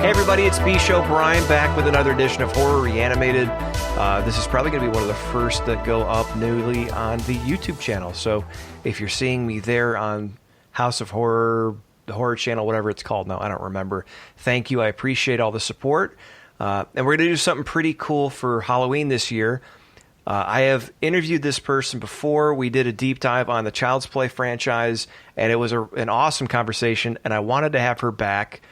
Hey everybody, it's B-Show Brian back with another edition of Horror Reanimated. This is probably going to be one of the first that go up newly on the YouTube channel. So if you're seeing me there on House of Horror, the Horror Channel, whatever it's called now, I don't remember. Thank you. I appreciate all the support. And we're going to do something pretty cool for Halloween this year. I have interviewed this person before. We did a deep dive on the Child's Play franchise, and it was an awesome conversation, and I wanted to have her back.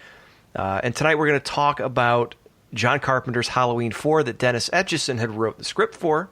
And tonight we're going to talk about John Carpenter's Halloween 4 that Dennis Etchison had wrote the script for.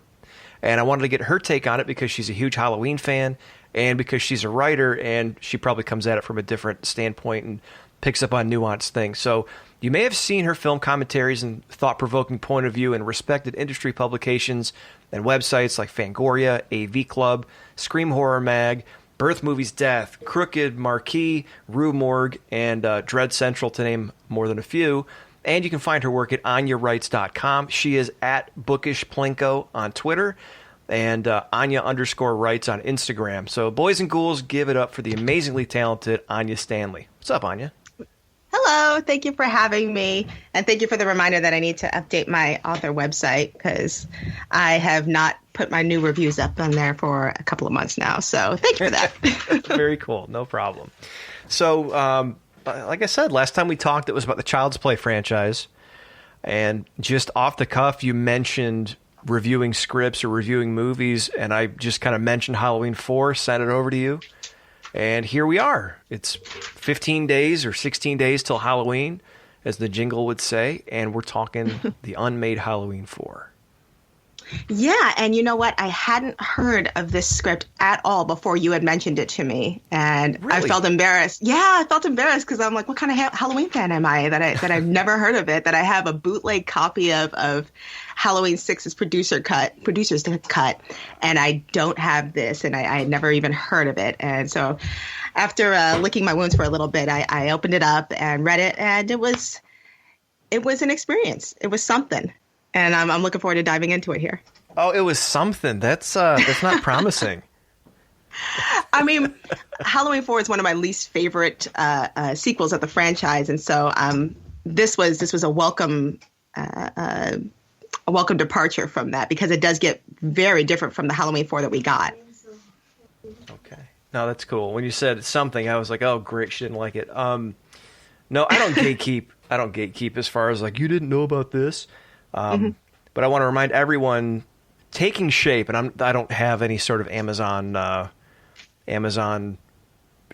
And I wanted to get her take on it because she's a huge Halloween fan and because she's a writer and she probably comes at it from a different standpoint and picks up on nuanced things. So you may have seen her film commentaries and thought-provoking point of view in respected industry publications and websites like Fangoria, AV Club, Scream Horror Mag, Birth Movies Death, Crooked, Marquee, Rue Morgue, and Dread Central, to name more than a few. And you can find her work at AnyaWrites.com. She is at BookishPlinko on Twitter and Anya_Writes on Instagram. So boys and ghouls, give it up for the amazingly talented Anya Stanley. What's up, Anya? Hello, thank you for having me, and thank you for the reminder that I need to update my author website because I have not put my new reviews up on there for a couple of months now, so thank you for that. Very cool, no problem. So, like I said, last time we talked, it was about the Child's Play franchise, and just off the cuff, you mentioned reviewing scripts or reviewing movies, and I just kind of mentioned Halloween 4, sent it over to you. And here we are. It's 15 days or 16 days till Halloween, as the jingle would say, and we're talking the unmade Halloween 4. Yeah, and you know what? I hadn't heard of this script at all before you had mentioned it to me, and really? I felt embarrassed. Yeah, I felt embarrassed because I'm like, what kind of Halloween fan am I that I've never heard of it? That I have a bootleg copy of Halloween 6's producer's cut, and I don't have this, and I had never even heard of it. And so after licking my wounds for a little bit, I opened it up and read it, and it was an experience. It was something. And I'm looking forward to diving into it here. Oh, it was something. That's not promising. I mean, Halloween 4 is one of my least favorite sequels of the franchise, and so this was a welcome departure from that because it does get very different from the Halloween 4 that we got. Okay, no, that's cool. When you said something, I was like, oh, great, she didn't like it. No, I don't gatekeep. I don't gatekeep as far as like you didn't know about this. But I want to remind everyone, Taking Shape, and I don't have any sort of Amazon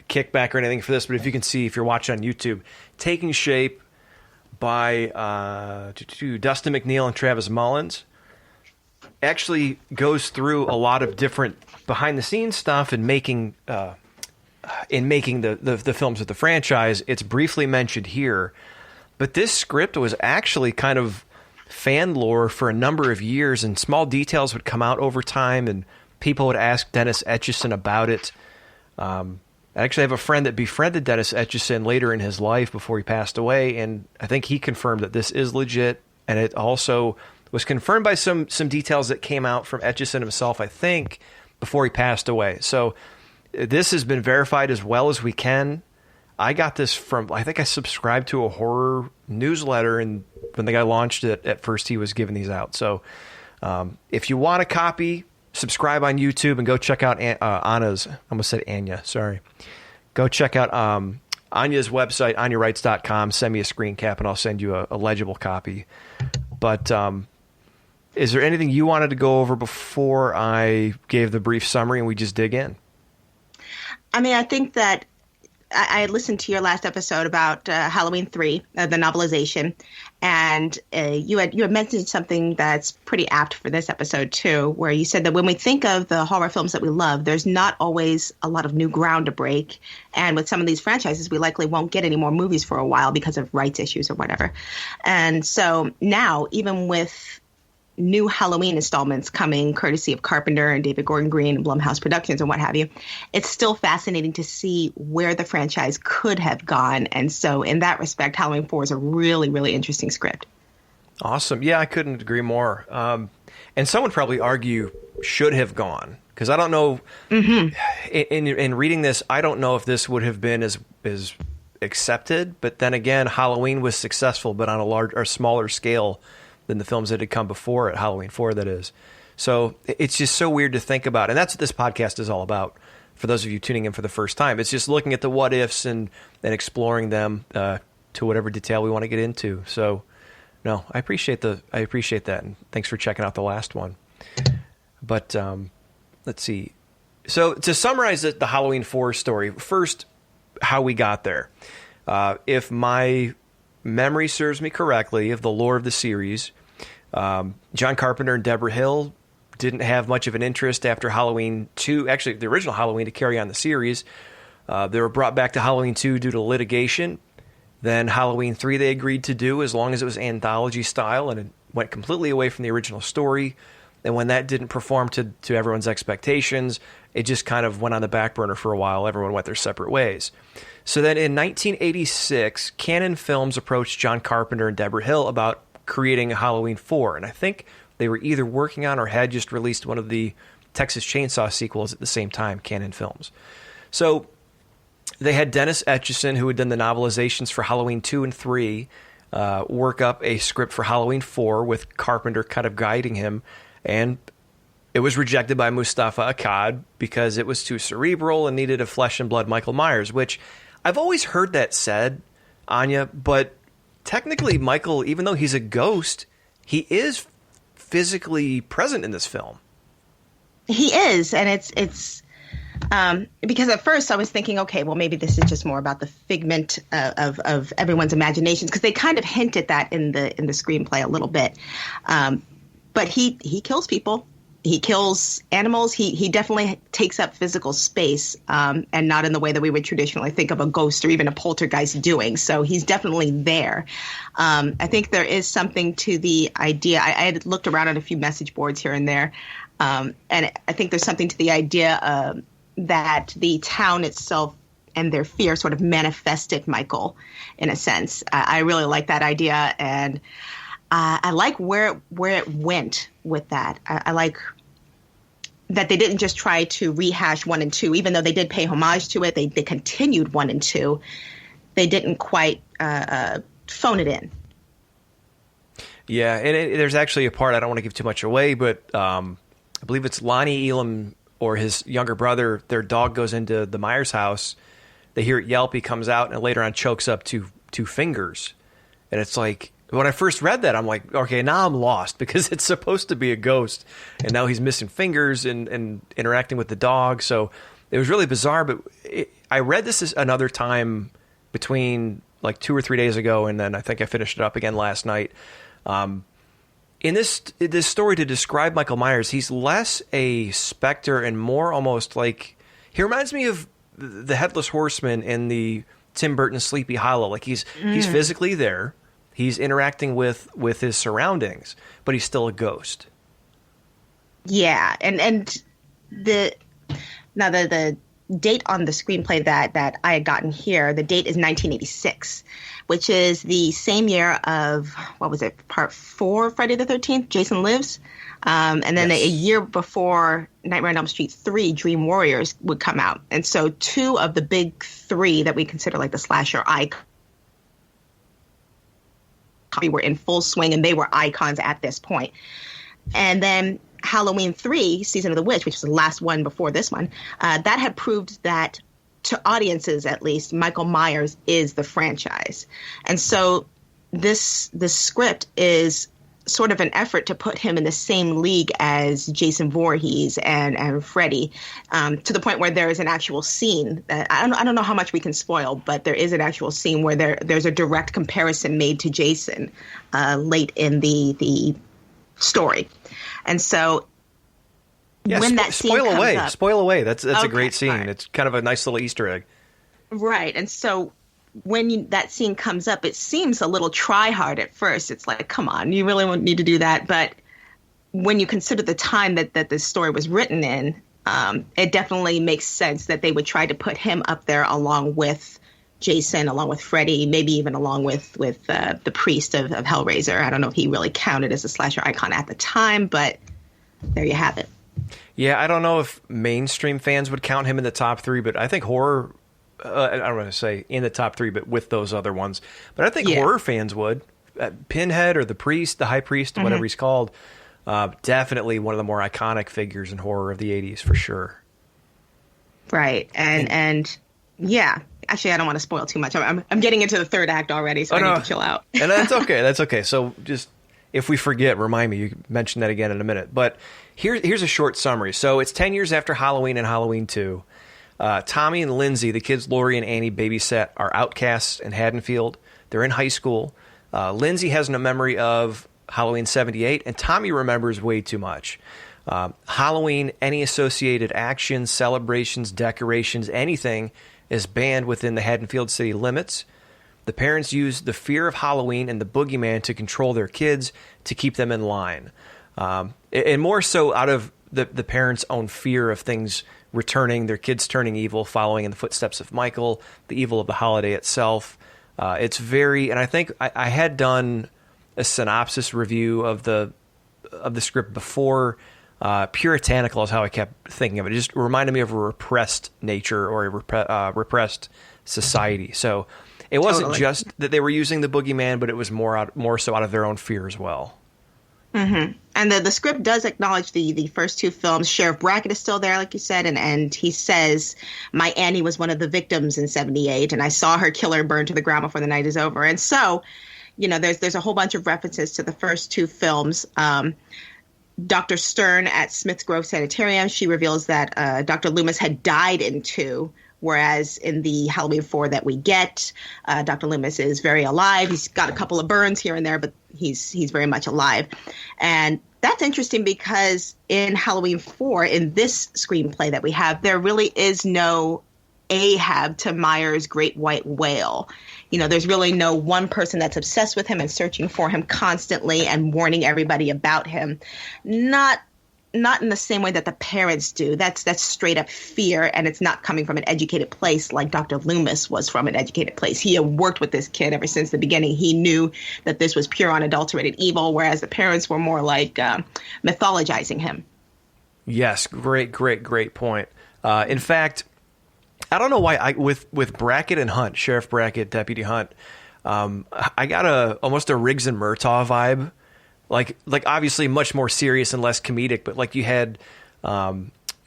kickback or anything for this, but if you can see, if you're watching on YouTube, Taking Shape by Dustin McNeil and Travis Mullins actually goes through a lot of different behind the scenes stuff in making the films of the franchise. It's briefly mentioned here, but this script was actually kind of fan lore for a number of years, and small details would come out over time, and people would ask Dennis Etchison about it. I actually have a friend that befriended Dennis Etchison later in his life before he passed away, and I think he confirmed that this is legit, and it also was confirmed by some details that came out from Etchison himself, I think, before he passed away. So this has been verified as well as we can. I got this from, I think I subscribed to a horror newsletter, and when the guy launched it, at first he was giving these out. So if you want a copy, subscribe on YouTube and go check out Anna's, I almost said Anya, sorry. Go check out Anya's website, AnyaWrites.com. Send me a screen cap and I'll send you a legible copy. But is there anything you wanted to go over before I gave the brief summary and we just dig in? I mean, I think that I listened to your last episode about Halloween 3, the novelization, and you had mentioned something that's pretty apt for this episode too, where you said that when we think of the horror films that we love, there's not always a lot of new ground to break, and with some of these franchises, we likely won't get any more movies for a while because of rights issues or whatever. And so now, even with new Halloween installments coming courtesy of Carpenter and David Gordon Green and Blumhouse Productions and what have you, it's still fascinating to see where the franchise could have gone. And so in that respect, Halloween 4 is a really, really interesting script. Awesome. Yeah, I couldn't agree more. And some would probably argue should have gone, because I don't know, in reading this, I don't know if this would have been as accepted. But then again, Halloween was successful, but on a large or smaller scale than the films that had come before it, Halloween 4, that is. So it's just so weird to think about. And that's what this podcast is all about. For those of you tuning in for the first time, it's just looking at the what ifs and exploring them to whatever detail we want to get into. So, no, I appreciate that, and thanks for checking out the last one. But let's see. So to summarize the Halloween 4 story, first, how we got there. If my memory serves me correctly of the lore of the series, John Carpenter and Deborah Hill didn't have much of an interest after Halloween 2, actually the original Halloween, to carry on the series. They were brought back to Halloween 2 due to litigation. Then Halloween 3 they agreed to do as long as it was anthology style, and it went completely away from the original story. And when that didn't perform to everyone's expectations, it just kind of went on the back burner for a while. Everyone went their separate ways. So then in 1986, Canon Films approached John Carpenter and Deborah Hill about creating a Halloween 4. And I think they were either working on or had just released one of the Texas Chainsaw sequels at the same time, Canon Films. So they had Dennis Etchison, who had done the novelizations for Halloween 2 and 3, work up a script for Halloween 4 with Carpenter kind of guiding him. And it was rejected by Mustafa Akkad because it was too cerebral and needed a flesh and blood Michael Myers, which I've always heard that said, Anya, but technically Michael, even though he's a ghost, he is physically present in this film. He is, and it's because at first I was thinking, okay, well, maybe this is just more about the figment of everyone's imaginations, because they kind of hint at that in the screenplay a little bit. But he kills people. He kills animals. He definitely takes up physical space, and not in the way that we would traditionally think of a ghost or even a poltergeist doing. So he's definitely there. I think there is something to the idea. I had looked around on a few message boards here and there, and I think there's something to the idea that the town itself and their fear sort of manifested Michael in a sense. I really like that idea, and I like where it went with that. I like that they didn't just try to rehash 1 and 2, even though they did pay homage to it. They continued 1 and 2. They didn't quite phone it in. Yeah, and there's actually a part, I don't want to give too much away, but I believe it's Lonnie Elam or his younger brother, their dog goes into the Myers house. They hear it yelp, he comes out, and later on chokes up two fingers. And it's like, when I first read that, I'm like, okay, now I'm lost, because it's supposed to be a ghost, and now he's missing fingers and interacting with the dog. So it was really bizarre, but I read this another time between like 2 or 3 days ago, and then I think I finished it up again last night. In this story, to describe Michael Myers, he's less a specter and more almost like, he reminds me of the Headless Horseman in the Tim Burton Sleepy Hollow. Like he's physically there. He's interacting with his surroundings, but he's still a ghost. Yeah, and the date on the screenplay that I had gotten here, the date is 1986, which is the same year of, what was it, part 4, Friday the 13th, Jason Lives. And then a year before Nightmare on Elm Street 3, Dream Warriors would come out. And so 2 of the big 3 that we consider like the slasher icons were in full swing, and they were icons at this point. And then Halloween 3, Season of the Witch, which was the last one before this one, that had proved that, to audiences at least, Michael Myers is the franchise. And so this script is sort of an effort to put him in the same league as Jason Voorhees and Freddy, to the point where there is an actual scene that I don't know how much we can spoil, but there is an actual scene where there's a direct comparison made to Jason late in the story. And so when that scene spoil comes away, up, spoil away. That's okay, a great scene. right. It's kind of a nice little Easter egg. Right. And so when that scene comes up, it seems a little try-hard at first. It's like, come on, you really won't need to do that. But when you consider the time that this story was written in, it definitely makes sense that they would try to put him up there along with Jason, along with Freddy, maybe even along with the priest of Hellraiser. I don't know if he really counted as a slasher icon at the time, but there you have it. Yeah, I don't know if mainstream fans would count him in the top 3, but I think horror I don't want to say in the top 3, but with those other ones. But I think Yeah. horror fans would. Pinhead or the priest, the high priest, whatever he's called, definitely one of the more iconic figures in horror of the 80s for sure. Right. And yeah, actually, I don't want to spoil too much. I'm getting into the third act already, so I need to chill out. And that's okay. That's okay. So just, if we forget, remind me. You can mention that again in a minute. But here's a short summary. So it's 10 years after Halloween and Halloween 2. Tommy and Lindsay, the kids Lori and Annie babysat, are outcasts in Haddonfield. They're in high school. Lindsay has no memory of Halloween 78, and Tommy remembers way too much. Halloween, any associated actions, celebrations, decorations, anything is banned within the Haddonfield city limits. The parents use the fear of Halloween and the boogeyman to control their kids to keep them in line. And more so out of the parents' own fear of things returning, their kids turning evil, following in the footsteps of Michael, the evil of the holiday itself. It's very, and I think I had done a synopsis review of the script before. Puritanical is how I kept thinking of it. It just reminded me of a repressed nature or a repressed society. So it wasn't just that they were using the boogeyman, but it was more so out of their own fear as well. Mm-hmm. And the script does acknowledge the first 2 films. Sheriff Brackett is still there, like you said, and he says, my Annie was one of the victims in 78, and I saw her kill her and burn to the ground before the night is over. And so, there's a whole bunch of references to the first 2 films. Dr. Stern at Smith's Grove Sanitarium, she reveals that Dr. Loomis had died in 2, whereas in the Halloween 4 that we get, Dr. Loomis is very alive. He's got a couple of burns here and there, but he's very much alive. And that's interesting because in Halloween 4, in this screenplay that we have, there really is no Ahab to Myers' great white whale. There's really no one person that's obsessed with him and searching for him constantly and warning everybody about him. Not in the same way that the parents do. That's straight up fear, and it's not coming from an educated place like Dr. Loomis was from an educated place. He had worked with this kid ever since the beginning. He knew that this was pure, unadulterated evil, whereas the parents were more like mythologizing him. Yes, great point. In fact, I don't know why with Brackett and Hunt, Sheriff Brackett, Deputy Hunt, I got almost a Riggs and Murtaugh vibe. Like obviously much more serious and less comedic, but like you had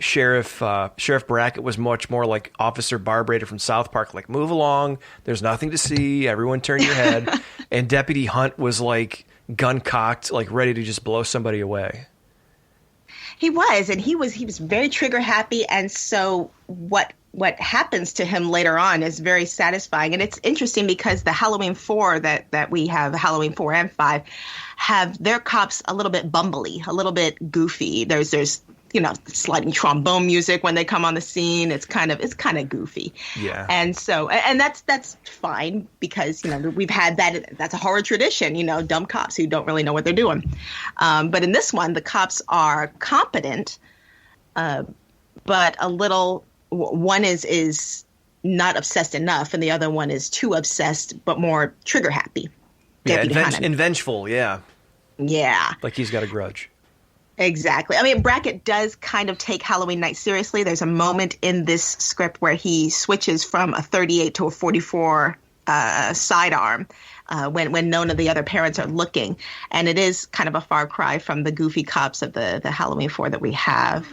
Sheriff Brackett was much more like Officer Barbrader from South Park, like move along, there's nothing to see, everyone turn your head. And Deputy Hunt was like gun cocked, like ready to just blow somebody away. He was, and he was very trigger happy, and so what happens to him later on is very satisfying. And it's interesting because the Halloween 4 that we have, Halloween 4 and 5, have their cops a little bit bumbly, a little bit goofy. There's sliding trombone music when they come on the scene. It's kind of goofy. Yeah. And so, and that's fine because, we've had that. That's a horror tradition, dumb cops who don't really know what they're doing. But in this one, the cops are competent, but a little, one is not obsessed enough, and the other one is too obsessed, but more trigger happy. Yeah, and vengeful, yeah. Yeah. Like he's got a grudge. Exactly. I mean, Brackett does kind of take Halloween Night seriously. There's a moment in this script where he switches from a 38 to a 44 sidearm when none of the other parents are looking. And it is kind of a far cry from the goofy cops of the Halloween 4 that we have.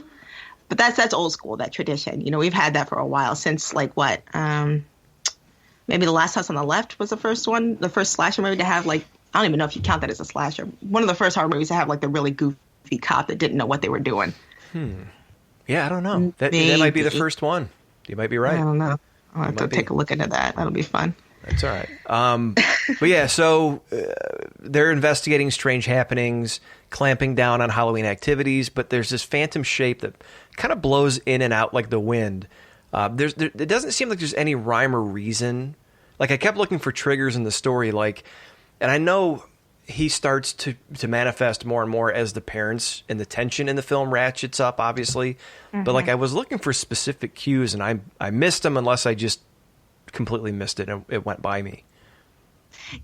But that's old school, that tradition. We've had that for a while since maybe The Last House on the Left was the first one, the first slasher movie to have I don't even know if you count that as a slasher. One of the first horror movies to have the really goofy cop that didn't know what they were doing. Yeah, I don't know. That might be the first one. You might be right. I don't know. I'll have to take a look into that. That'll be fun. That's all right. But yeah, so they're investigating strange happenings, clamping down on Halloween activities, but there's this phantom shape that kind of blows in and out like the wind. It doesn't seem like there's any rhyme or reason. I kept looking for triggers in the story, and I know he starts to manifest more and more as the parents and the tension in the film ratchets up, obviously. Mm-hmm. But I was looking for specific cues, and I missed them unless I just completely missed it and it went by me.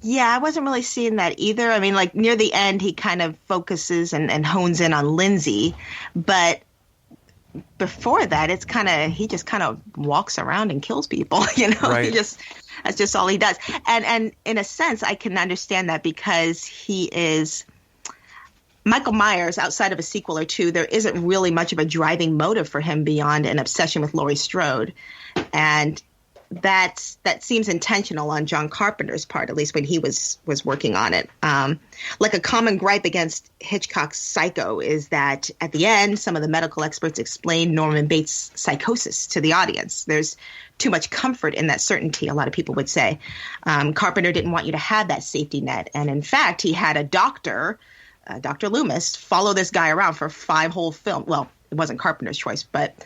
Yeah, I wasn't really seeing that either. I mean, near the end, he kind of focuses and hones in on Lindsay, but before that, he just kind of walks around and kills people. Right. That's just all he does. And in a sense, I can understand that because he is Michael Myers. Outside of a sequel or two, there isn't really much of a driving motive for him beyond an obsession with Laurie Strode, and that seems intentional on John Carpenter's part, at least when he was working on it. Like a common gripe against Hitchcock's Psycho is that at the end, some of the medical experts explain Norman Bates' psychosis to the audience. There's too much comfort in that certainty, a lot of people would say. Carpenter didn't want you to have that safety net. And in fact, he had a doctor, Dr. Loomis, follow this guy around for 5 whole films. Well, it wasn't Carpenter's choice, but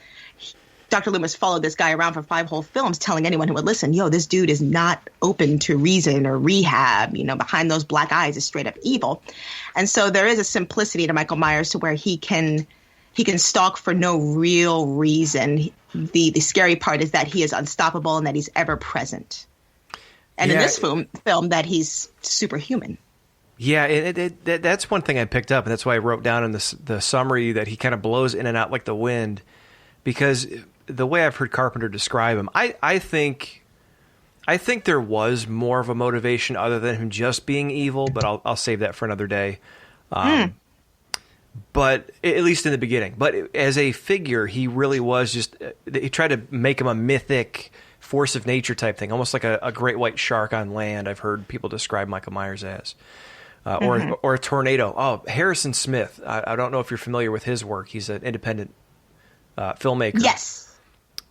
Dr. Loomis followed this guy around for 5 whole films, telling anyone who would listen, this dude is not open to reason or rehab. Behind those black eyes is straight up evil. And so there is a simplicity to Michael Myers to where he can stalk for no real reason. The scary part is that he is unstoppable and that he's ever present. And in this film, that he's superhuman. Yeah, that's one thing I picked up, and that's why I wrote down in the summary that he kind of blows in and out like the wind, because the way I've heard Carpenter describe him, I think there was more of a motivation other than him just being evil, but I'll save that for another day. But at least in the beginning. But as a figure, he really was he tried to make him a mythic force of nature type thing, almost like a great white shark on land. I've heard people describe Michael Myers as. Or a tornado. Oh, Harrison Smith. I don't know if you're familiar with his work. He's an independent filmmaker. Yes.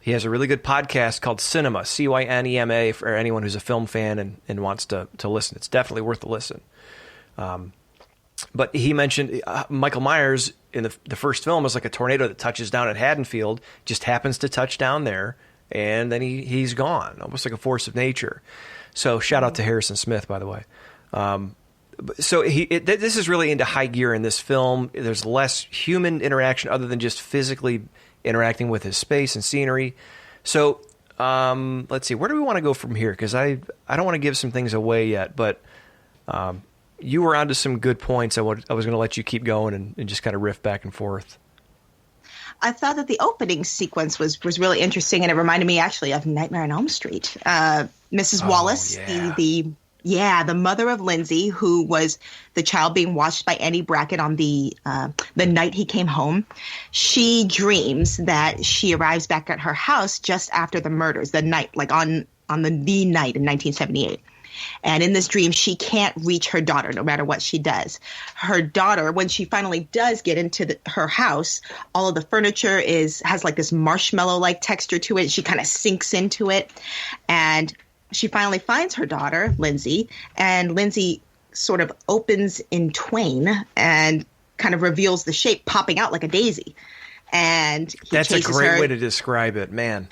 He has a really good podcast called Cinema, Cynema, for anyone who's a film fan and wants to listen. It's definitely worth a listen. But he mentioned Michael Myers in the first film was like a tornado that touches down at Haddonfield, just happens to touch down there, and then he's gone, almost like a force of nature. So shout out to Harrison Smith, by the way. So this is really into high gear in this film. There's less human interaction other than just physically interacting with his space and scenery. So let's see, where do we want to go from here? Because I don't want to give some things away yet, but you were onto some good points. I was going to let you keep going and just kind of riff back and forth. I thought that the opening sequence was really interesting, and it reminded me actually of Nightmare on Elm Street. Mrs. Wallace, the mother of Lindsay, who was the child being watched by Annie Brackett on the night he came home. She dreams that she arrives back at her house just after the murders, the night, like on the night in 1978. And in this dream, she can't reach her daughter no matter what she does. Her daughter, when she finally does get into her house, all of the furniture has like this marshmallow-like texture to it. She kind of sinks into it. And she finally finds her daughter, Lindsay, and Lindsay sort of opens in twain and kind of reveals the shape popping out like a daisy. And that's a great way to describe it, man.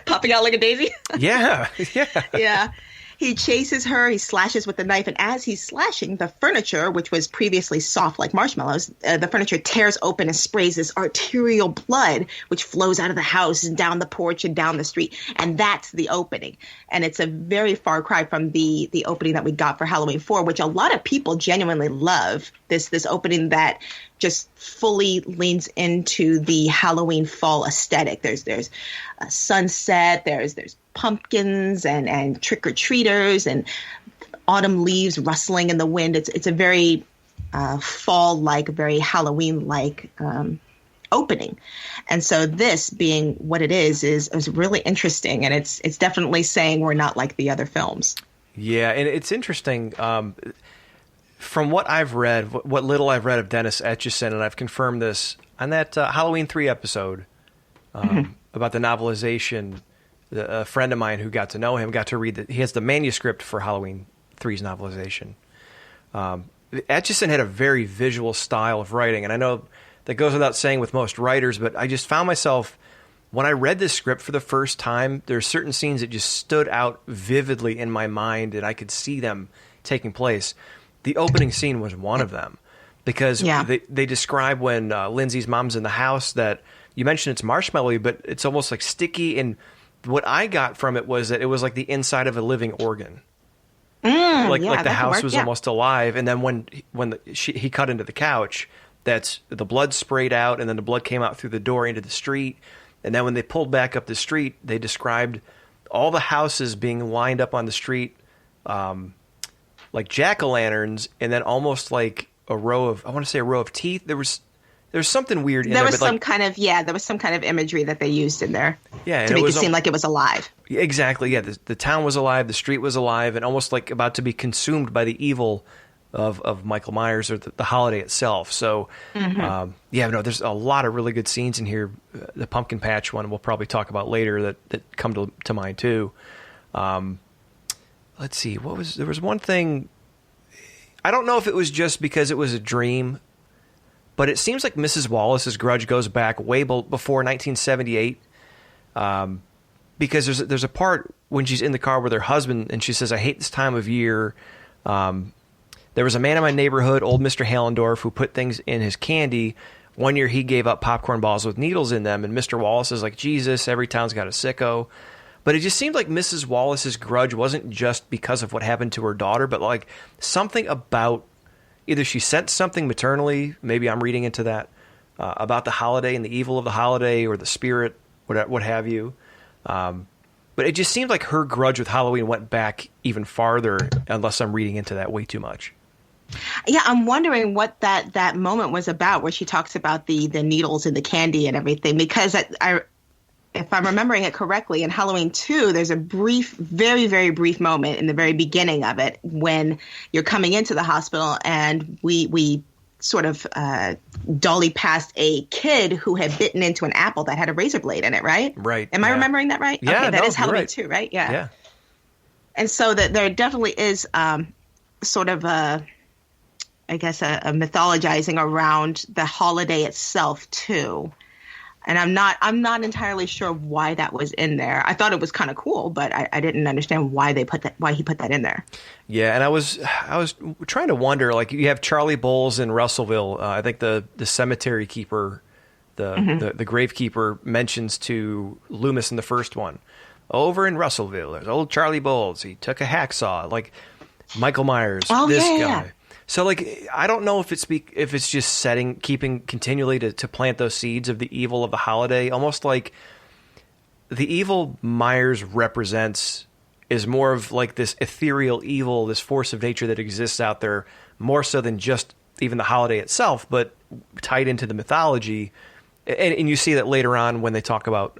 Popping out like a daisy? Yeah. Yeah. He chases her, he slashes with the knife, and as he's slashing, the furniture, which was previously soft like marshmallows, the furniture tears open and sprays this arterial blood, which flows out of the house and down the porch and down the street. And that's the opening. And it's a very far cry from the opening that we got for Halloween 4, which a lot of people genuinely love. This opening that just fully leans into the Halloween fall aesthetic. There's a sunset, there's pumpkins and trick-or-treaters and autumn leaves rustling in the wind. It's a very fall-like, very Halloween-like opening. And so this being what it is really interesting, and it's definitely saying we're not like the other films. Yeah, and it's interesting. From what I've read, what little I've read of Dennis Etchison, and I've confirmed this on that Halloween 3 episode about the novelization. A friend of mine who got to know him got to read he has the manuscript for Halloween 3's novelization. Etchison had a very visual style of writing, and I know that goes without saying with most writers, but I just found myself, when I read this script for the first time, there are certain scenes that just stood out vividly in my mind, and I could see them taking place. The opening scene was one of them, because they describe when Lindsay's mom's in the house that, you mentioned it's marshmallowy, but it's almost like sticky, and what I got from it was that it was like the inside of a living organ. Like the house was almost alive. And then when he cut into the couch, that's the blood sprayed out, and then the blood came out through the door into the street. And then when they pulled back up the street, they described all the houses being lined up on the street like jack-o'-lanterns, and then almost like a row of teeth. There's something weird in there. There was some kind of imagery that they used in there to make it seem like it was alive. Exactly, yeah. The town was alive, the street was alive, and almost like about to be consumed by the evil of Michael Myers or the holiday itself. So, there's a lot of really good scenes in here. The pumpkin patch one we'll probably talk about later that come to mind too. Let's see, there was one thing, I don't know if it was just because it was a dream, but it seems like Mrs. Wallace's grudge goes back way before 1978. Because there's a part when she's in the car with her husband and she says, "I hate this time of year. There was a man in my neighborhood, old Mr. Hallendorf, who put things in his candy. One year he gave up popcorn balls with needles in them." And Mr. Wallace is like, "Jesus, every town's got a sicko." But it just seemed like Mrs. Wallace's grudge wasn't just because of what happened to her daughter, but like something about either she sensed something maternally, maybe I'm reading into that, about the holiday and the evil of the holiday or the spirit, what have you. But it just seemed like her grudge with Halloween went back even farther, unless I'm reading into that way too much. Yeah, I'm wondering what that moment was about, where she talks about the needles and the candy and everything, because if I'm remembering it correctly, in Halloween 2, there's a brief, very, very brief moment in the very beginning of it when you're coming into the hospital and we sort of dully passed a kid who had bitten into an apple that had a razor blade in it, right? Right. Am I remembering that right? Yeah, okay, that is Halloween right. 2, right? Yeah. Yeah. And so that there definitely is sort of a mythologizing around the holiday itself too. And I'm not entirely sure why that was in there. I thought it was kind of cool, but I didn't understand why he put that in there. Yeah, and I was trying to wonder, like, you have Charlie Bowles in Russellville. I think the cemetery keeper, the gravekeeper mentions to Loomis in the first one, over in Russellville, there's old Charlie Bowles. He took a hacksaw, like Michael Myers, this guy. Yeah. So, like, I don't know if it's just keeping continually to plant those seeds of the evil of the holiday, almost like the evil Myers represents is more of like this ethereal evil, this force of nature that exists out there, more so than just even the holiday itself, but tied into the mythology. And you see that later on when they talk about,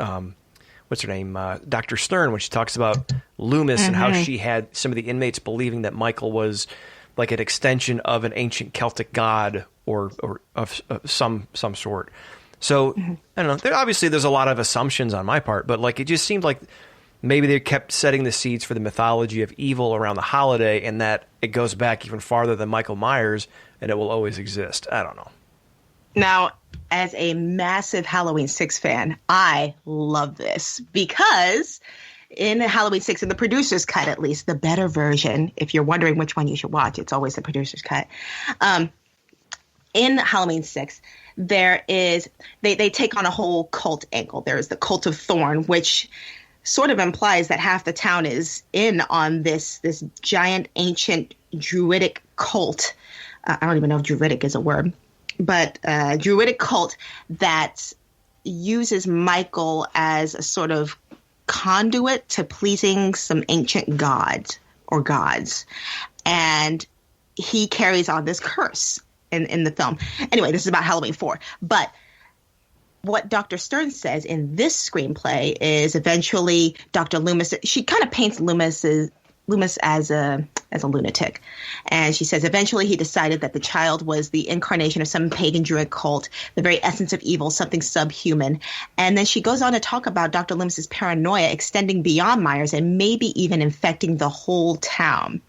what's her name, Dr. Stern, when she talks about Loomis and how she had some of the inmates believing that Michael was like an extension of an ancient Celtic god or of some sort. So, I don't know. There's a lot of assumptions on my part, but like it just seemed like maybe they kept setting the seeds for the mythology of evil around the holiday, and that it goes back even farther than Michael Myers, and it will always exist. I don't know. Now, as a massive Halloween 6 fan, I love this because in Halloween 6, in the producer's cut at least, the better version, if you're wondering which one you should watch, it's always the producer's cut. In Halloween 6, there is they take on a whole cult angle. There is the cult of Thorn, which sort of implies that half the town is in on this giant ancient druidic cult. I don't even know if druidic is a word, but druidic cult that uses Michael as a sort of conduit to pleasing some ancient gods. And he carries on this curse in the film. Anyway, this is about Halloween 4. But what Dr. Stern says in this screenplay is eventually Dr. Loomis, she kind of paints Loomis as a lunatic. And she says eventually he decided that the child was the incarnation of some pagan druid cult, the very essence of evil, something subhuman. And then she goes on to talk about Dr. Loomis's paranoia extending beyond Myers and maybe even infecting the whole town.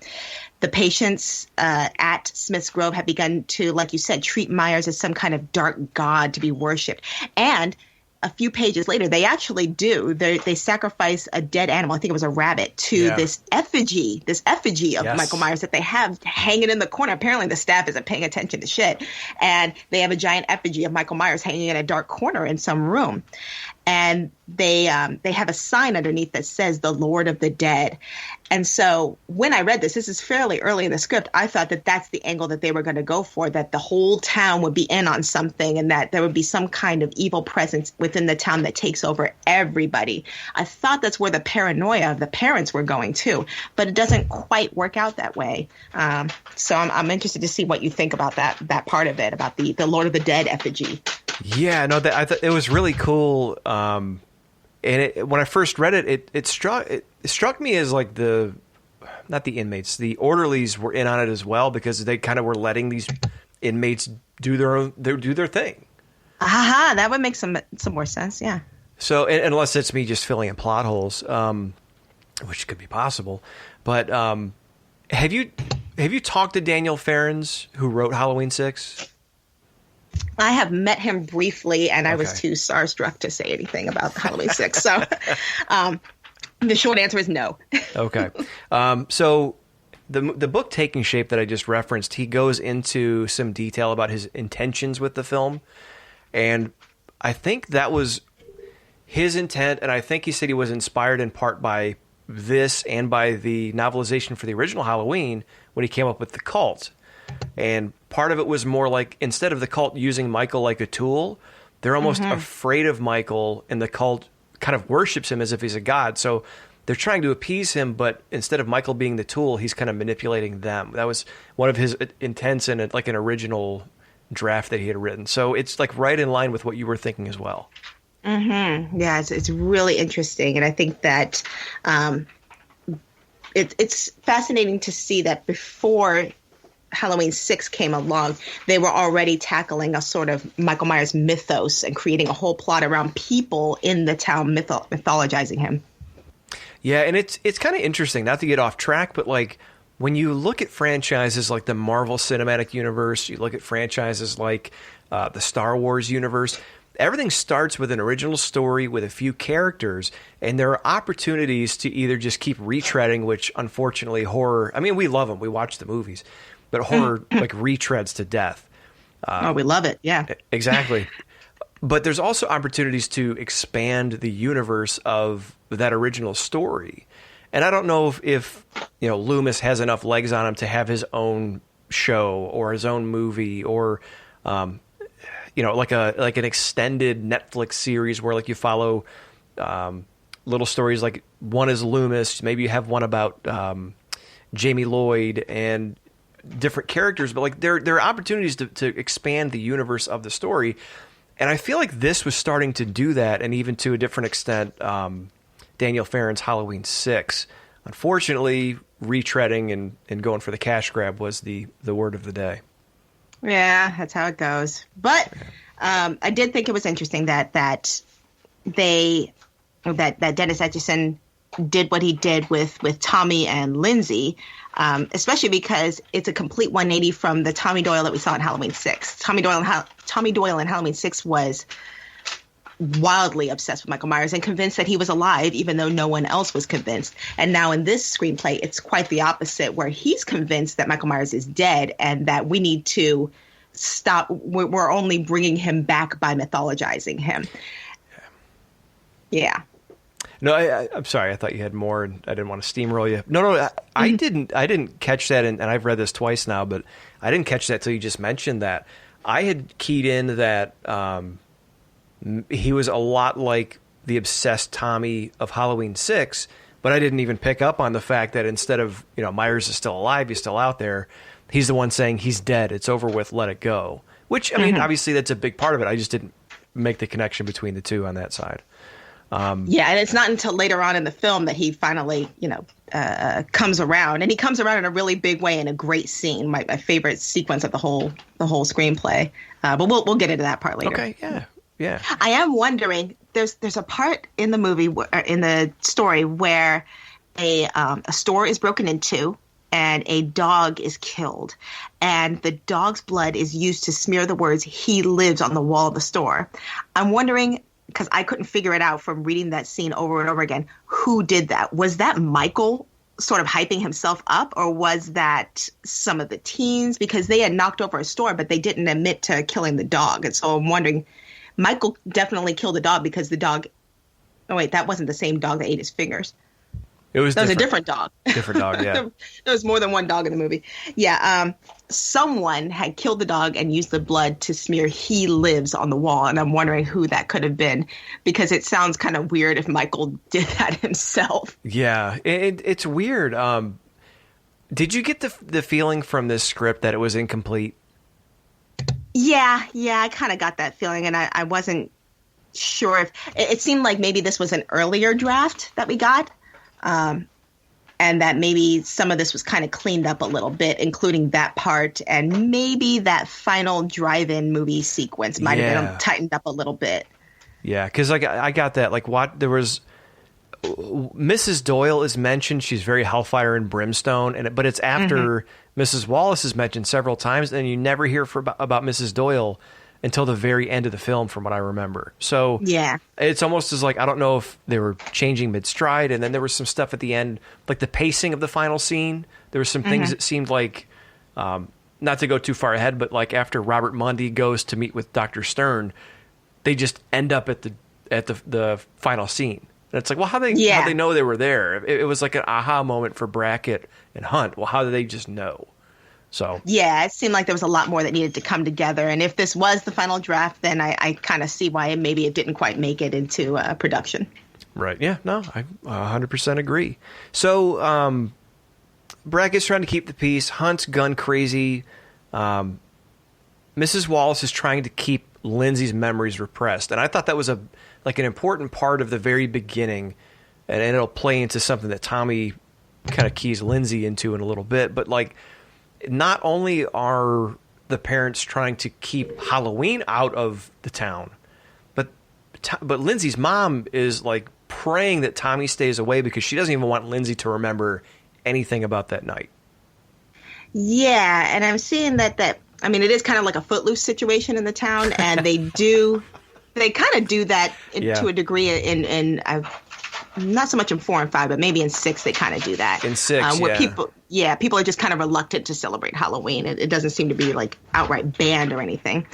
The patients at Smith's Grove have begun to, like you said, treat Myers as some kind of dark god to be worshipped. And a few pages later, they actually do. They sacrifice a dead animal. I think it was a rabbit to this effigy of Michael Myers that they have hanging in the corner. Apparently, the staff isn't paying attention to shit, and they have a giant effigy of Michael Myers hanging in a dark corner in some room. and they have a sign underneath that says the Lord of the Dead. And so when I read this is fairly early in the script, I thought that that's the angle that they were going to go for, that the whole town would be in on something and that there would be some kind of evil presence within the town that takes over everybody. I thought that's where the paranoia of the parents were going too, but it doesn't quite work out that way. So I'm interested to see what you think about that part of it, about the Lord of the Dead effigy. Yeah, no, I thought it was really cool. And when I first read it, it struck me as like not the inmates, the orderlies were in on it as well, because they kind of were letting these inmates do their thing. Aha, that would make some more sense. Yeah. So, unless it's me just filling in plot holes, which could be possible, but have you talked to Daniel Farrens, who wrote Halloween 6? I have met him briefly, and I was too starstruck to say anything about Halloween 6. So the short answer is no. Okay. So the book Taking Shape that I just referenced, he goes into some detail about his intentions with the film. And I think that was his intent. And I think he said he was inspired in part by this and by the novelization for the original Halloween when he came up with The Cult. And part of it was more like, instead of the cult using Michael like a tool, they're almost afraid of Michael, and the cult kind of worships him as if he's a god. So they're trying to appease him, but instead of Michael being the tool, he's kind of manipulating them. That was one of his intents in like an original draft that he had written. So it's like right in line with what you were thinking as well. Mm-hmm. Yeah, it's really interesting. And I think that it's fascinating to see that before Halloween 6 came along, they were already tackling a sort of Michael Myers mythos and creating a whole plot around people in the town mythologizing him. Yeah, and it's kind of interesting, not to get off track, but like when you look at franchises like the Marvel Cinematic Universe, you look at franchises like the Star Wars universe, everything starts with an original story with a few characters, and there are opportunities to either just keep retreading, which unfortunately horror, I mean, we love them, we watch the movies, but horror like retreads to death. We love it. Yeah, exactly. But there's also opportunities to expand the universe of that original story. And I don't know if Loomis has enough legs on him to have his own show or his own movie or like an extended Netflix series where like you follow little stories, like one is Loomis, maybe you have one about Jamie Lloyd and different characters, but like there are opportunities to expand the universe of the story. And I feel like this was starting to do that, and even to a different extent, Daniel Farren's Halloween 6. Unfortunately, retreading and going for the cash grab was the word of the day. Yeah, that's how it goes. But I did think it was interesting that Dennis Etchison did what he did with Tommy and Lindsay, especially because it's a complete 180 from the Tommy Doyle that we saw in Halloween 6. Tommy Doyle in Halloween 6 was wildly obsessed with Michael Myers and convinced that he was alive, even though no one else was convinced. And now in this screenplay, it's quite the opposite, where he's convinced that Michael Myers is dead and that we need to stop. We're only bringing him back by mythologizing him. Yeah. No, I'm sorry. I thought you had more, and I didn't want to steamroll you. No, I didn't catch that, and I've read this twice now, but I didn't catch that till you just mentioned that. I had keyed in that he was a lot like the obsessed Tommy of Halloween 6, but I didn't even pick up on the fact that instead of Myers is still alive, he's still out there, he's the one saying he's dead, it's over with, let it go. Which, I mean, obviously that's a big part of it. I just didn't make the connection between the two on that side. Yeah, and it's not until later on in the film that he finally, comes around, and he comes around in a really big way in a great scene. My favorite sequence of the whole screenplay. But we'll get into that part later. Okay, yeah. I am wondering. There's a part in the movie, in the story, where a store is broken into and a dog is killed, and the dog's blood is used to smear the words "He lives" on the wall of the store. I'm wondering, because I couldn't figure it out from reading that scene over and over again, who did that? Was that Michael sort of hyping himself up, or was that some of the teens? Because they had knocked over a store, but they didn't admit to killing the dog. And so I'm wondering, Michael definitely killed the dog because the dog Oh, wait, that wasn't the same dog that ate his fingers. It was That was a different dog. Different dog, yeah. There was more than one dog in the movie. Yeah, someone had killed the dog and used the blood to smear "He lives" on the wall, and I'm wondering who that could have been, because it sounds kind of weird if Michael did that himself. Yeah, it's weird. Did you get the feeling from this script that it was incomplete? Yeah, I kind of got that feeling, and I wasn't sure if it seemed like maybe this was an earlier draft that we got. And that maybe some of this was kind of cleaned up a little bit, including that part, and maybe that final drive-in movie sequence might have been tightened up a little bit. Yeah, because I got that. Like, what there was, Mrs. Doyle is mentioned. She's very hellfire and brimstone, but it's after Mrs. Wallace is mentioned several times, and you never hear about Mrs. Doyle until the very end of the film, from what I remember. So yeah, it's almost as like, I don't know if they were changing mid-stride, and then there was some stuff at the end, like the pacing of the final scene. There were some things that seemed like, not to go too far ahead, but like after Robert Mundy goes to meet with Dr. Stern, they just end up at the final scene. And it's like, well, how they know they were there? It was like an aha moment for Brackett and Hunt. Well, how did they just know? So yeah, it seemed like there was a lot more that needed to come together. And if this was the final draft, then I kind of see why maybe it didn't quite make it into production. Right. Yeah. No, I 100% agree. So Brackett's trying to keep the peace. Hunt's gun crazy. Mrs. Wallace is trying to keep Lindsay's memories repressed. And I thought that was an important part of the very beginning. And it'll play into something that Tommy kind of keys Lindsay into in a little bit. But like, not only are the parents trying to keep Halloween out of the town, but Lindsay's mom is like praying that Tommy stays away because she doesn't even want Lindsay to remember anything about that night. Yeah, and I'm seeing that I mean, it is kind of like a Footloose situation in the town, and they kind of do that to a degree in not so much in 4 and 5, but maybe in 6 they kind of do that. In 6, where people are just kind of reluctant to celebrate Halloween. It doesn't seem to be like outright banned or anything.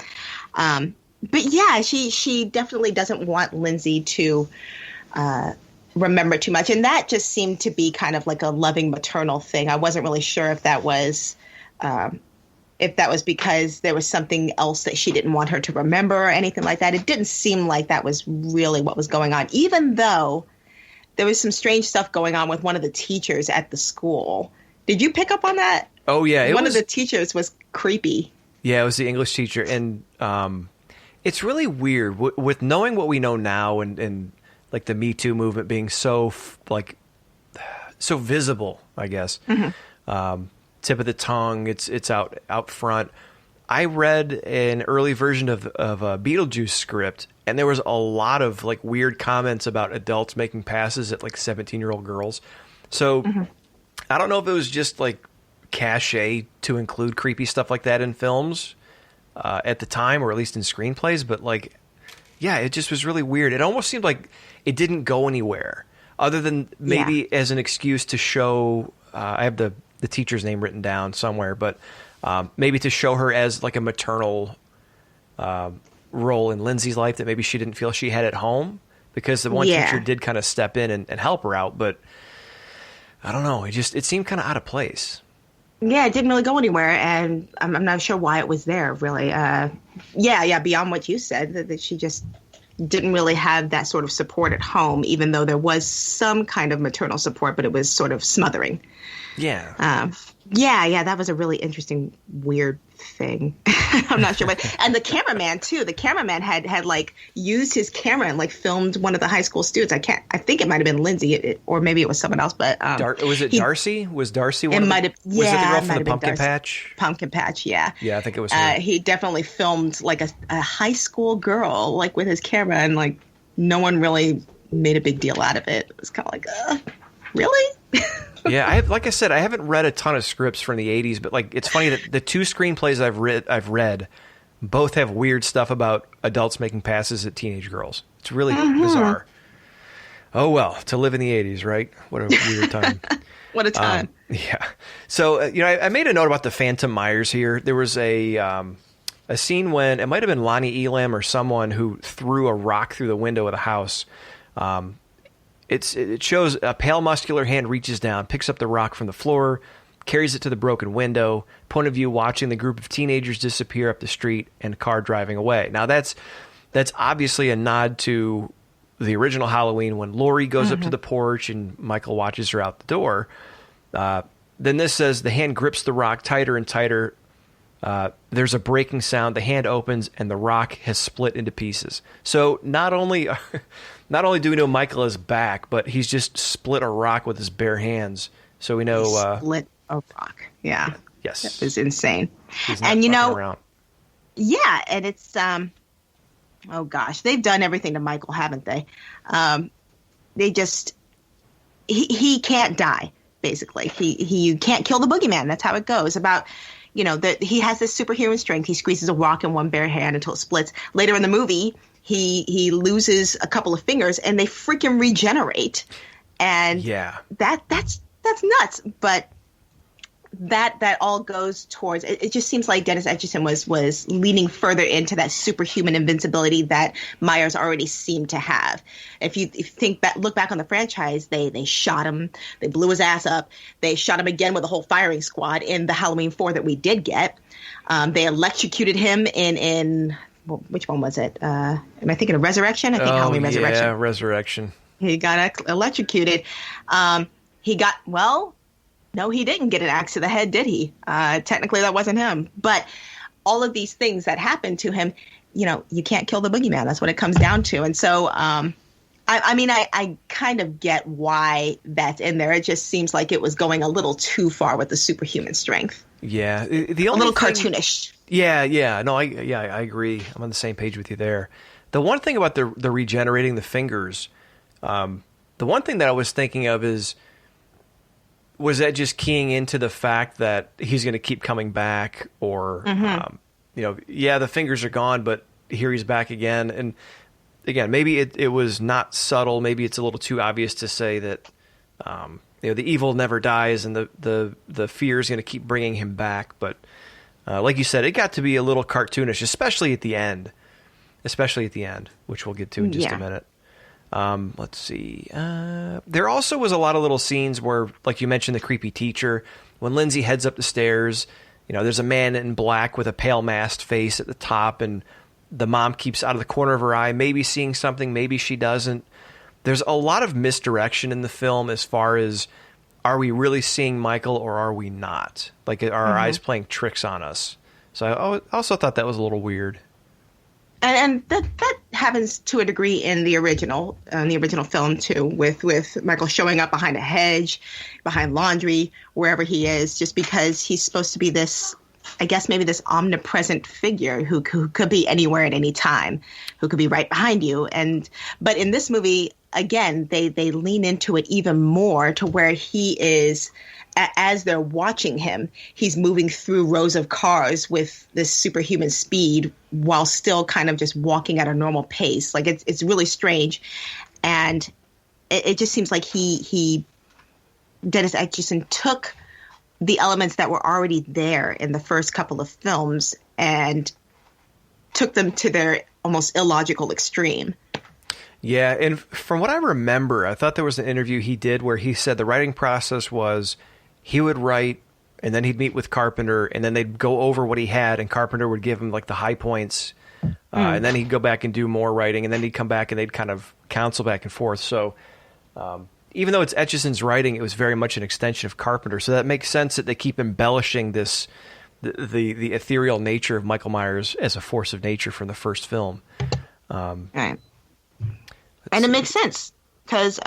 But yeah, she definitely doesn't want Lindsay to remember too much, and that just seemed to be kind of like a loving maternal thing. I wasn't really sure if that was because there was something else that she didn't want her to remember or anything like that. It didn't seem like that was really what was going on, even though there was some strange stuff going on with one of the teachers at the school. Did you pick up on that? Oh, yeah. One of the teachers was creepy. Yeah, it was the English teacher. And it's really weird. With knowing what we know now and like the Me Too movement being so visible, I guess. Tip of the tongue, it's out front. I read an early version of a Beetlejuice script, and there was a lot of like weird comments about adults making passes at like 17-year-old girls. So I don't know if it was just like cachet to include creepy stuff like that in films at the time, or at least in screenplays. But like, yeah, it just was really weird. It almost seemed like it didn't go anywhere other than maybe as an excuse to show. I have the teacher's name written down somewhere, but maybe to show her as like a maternal role in Lindsay's life that maybe she didn't feel she had at home, because the one teacher did kind of step in and help her out. But I don't know. It seemed kind of out of place. Yeah, it didn't really go anywhere, and I'm not sure why it was there, really. Beyond what you said, that she just didn't really have that sort of support at home, even though there was some kind of maternal support, but it was sort of smothering. Yeah. That was a really interesting, weird thing. I'm not sure. And the cameraman, too. The cameraman had like used his camera and like filmed one of the high school students. I think it might have been Lindsay, or maybe it was someone else. But was it Darcy? Was Darcy one? It might have. Was it the girl from the Pumpkin Darcy. Patch? Pumpkin Patch, yeah. Yeah, I think it was her. He definitely filmed like a high school girl, like with his camera, and like no one really made a big deal out of it. It was kind of like, really? Yeah, like I said, I haven't read a ton of scripts from the 80s, but like it's funny that the 2 screenplays I've read both have weird stuff about adults making passes at teenage girls. It's really bizarre. Oh well, to live in the 80s, right? What a weird time. What a time. Yeah. So I made a note about the Phantom Myers here. There was a scene when it might have been Lonnie Elam or someone who threw a rock through the window of the house. it shows a pale, muscular hand reaches down, picks up the rock from the floor, carries it to the broken window, point of view watching the group of teenagers disappear up the street and a car driving away. Now, that's obviously a nod to the original Halloween when Laurie goes up to the porch and Michael watches her out the door. Then this says the hand grips the rock tighter and tighter. There's a breaking sound. The hand opens and the rock has split into pieces. So not only do we know Michael is back, but he's just split a rock with his bare hands. So we know split a rock. Yeah. Yes. That is insane. He's not and around. Yeah, and it's oh gosh, they've done everything to Michael, haven't they? They just he can't die, basically. You can't kill the boogeyman. That's how it goes. About he has this superhuman strength. He squeezes a rock in one bare hand until it splits. Later in the movie, he loses a couple of fingers and they freaking regenerate. And that's nuts. But that all goes towards it. Just seems like Dennis Etchison was leaning further into that superhuman invincibility that Myers already seemed to have. If you look back on the franchise, they shot him, they blew his ass up, they shot him again with a whole firing squad in the Halloween 4 that we did get. They electrocuted him in which one was it? Am I thinking of Resurrection? I think Halloween Resurrection. Yeah, Resurrection. He got electrocuted. No, he didn't get an axe to the head, did he? Technically, that wasn't him. But all of these things that happened to him, you can't kill the boogeyman. That's what it comes down to. And so, I kind of get why that's in there. It just seems like it was going a little too far with the superhuman strength. Yeah. A little cartoonish. Yeah. No, I agree. I'm on the same page with you there. The one thing about the regenerating the fingers, the one thing that I was thinking of was that just keying into the fact that he's going to keep coming back, or the fingers are gone, but here he's back again. And again, maybe it was not subtle. Maybe it's a little too obvious to say that the evil never dies, and the fear is going to keep bringing him back. But like you said, it got to be a little cartoonish, especially at the end, which we'll get to in just a minute. Let's see. There also was a lot of little scenes where, like you mentioned, the creepy teacher, when Lindsay heads up the stairs, there's a man in black with a pale masked face at the top, and the mom keeps out of the corner of her eye, maybe seeing something, maybe she doesn't. There's a lot of misdirection in the film as far as, are we really seeing Michael or are we not? Like, are our eyes playing tricks on us? So I also thought that was a little weird. And that happens to a degree in the original film too, with Michael showing up behind a hedge, behind laundry, wherever he is, just because he's supposed to be this, I guess maybe this omnipresent figure who could be anywhere at any time, who could be right behind you. But in this movie, again, they lean into it even more to where he is, as they're watching him, he's moving through rows of cars with this superhuman speed while still kind of just walking at a normal pace. Like, it's really strange. And it just seems like Dennis Etchison took the elements that were already there in the first couple of films and took them to their almost illogical extreme. Yeah, and from what I remember, I thought there was an interview he did where he said the writing process was, he would write, and then he'd meet with Carpenter, and then they'd go over what he had, and Carpenter would give him like the high points, and then he'd go back and do more writing, and then he'd come back and they'd kind of counsel back and forth. So even though it's Etchison's writing, it was very much an extension of Carpenter. So that makes sense that they keep embellishing this, the ethereal nature of Michael Myers as a force of nature from the first film. Right. And it makes sense. Because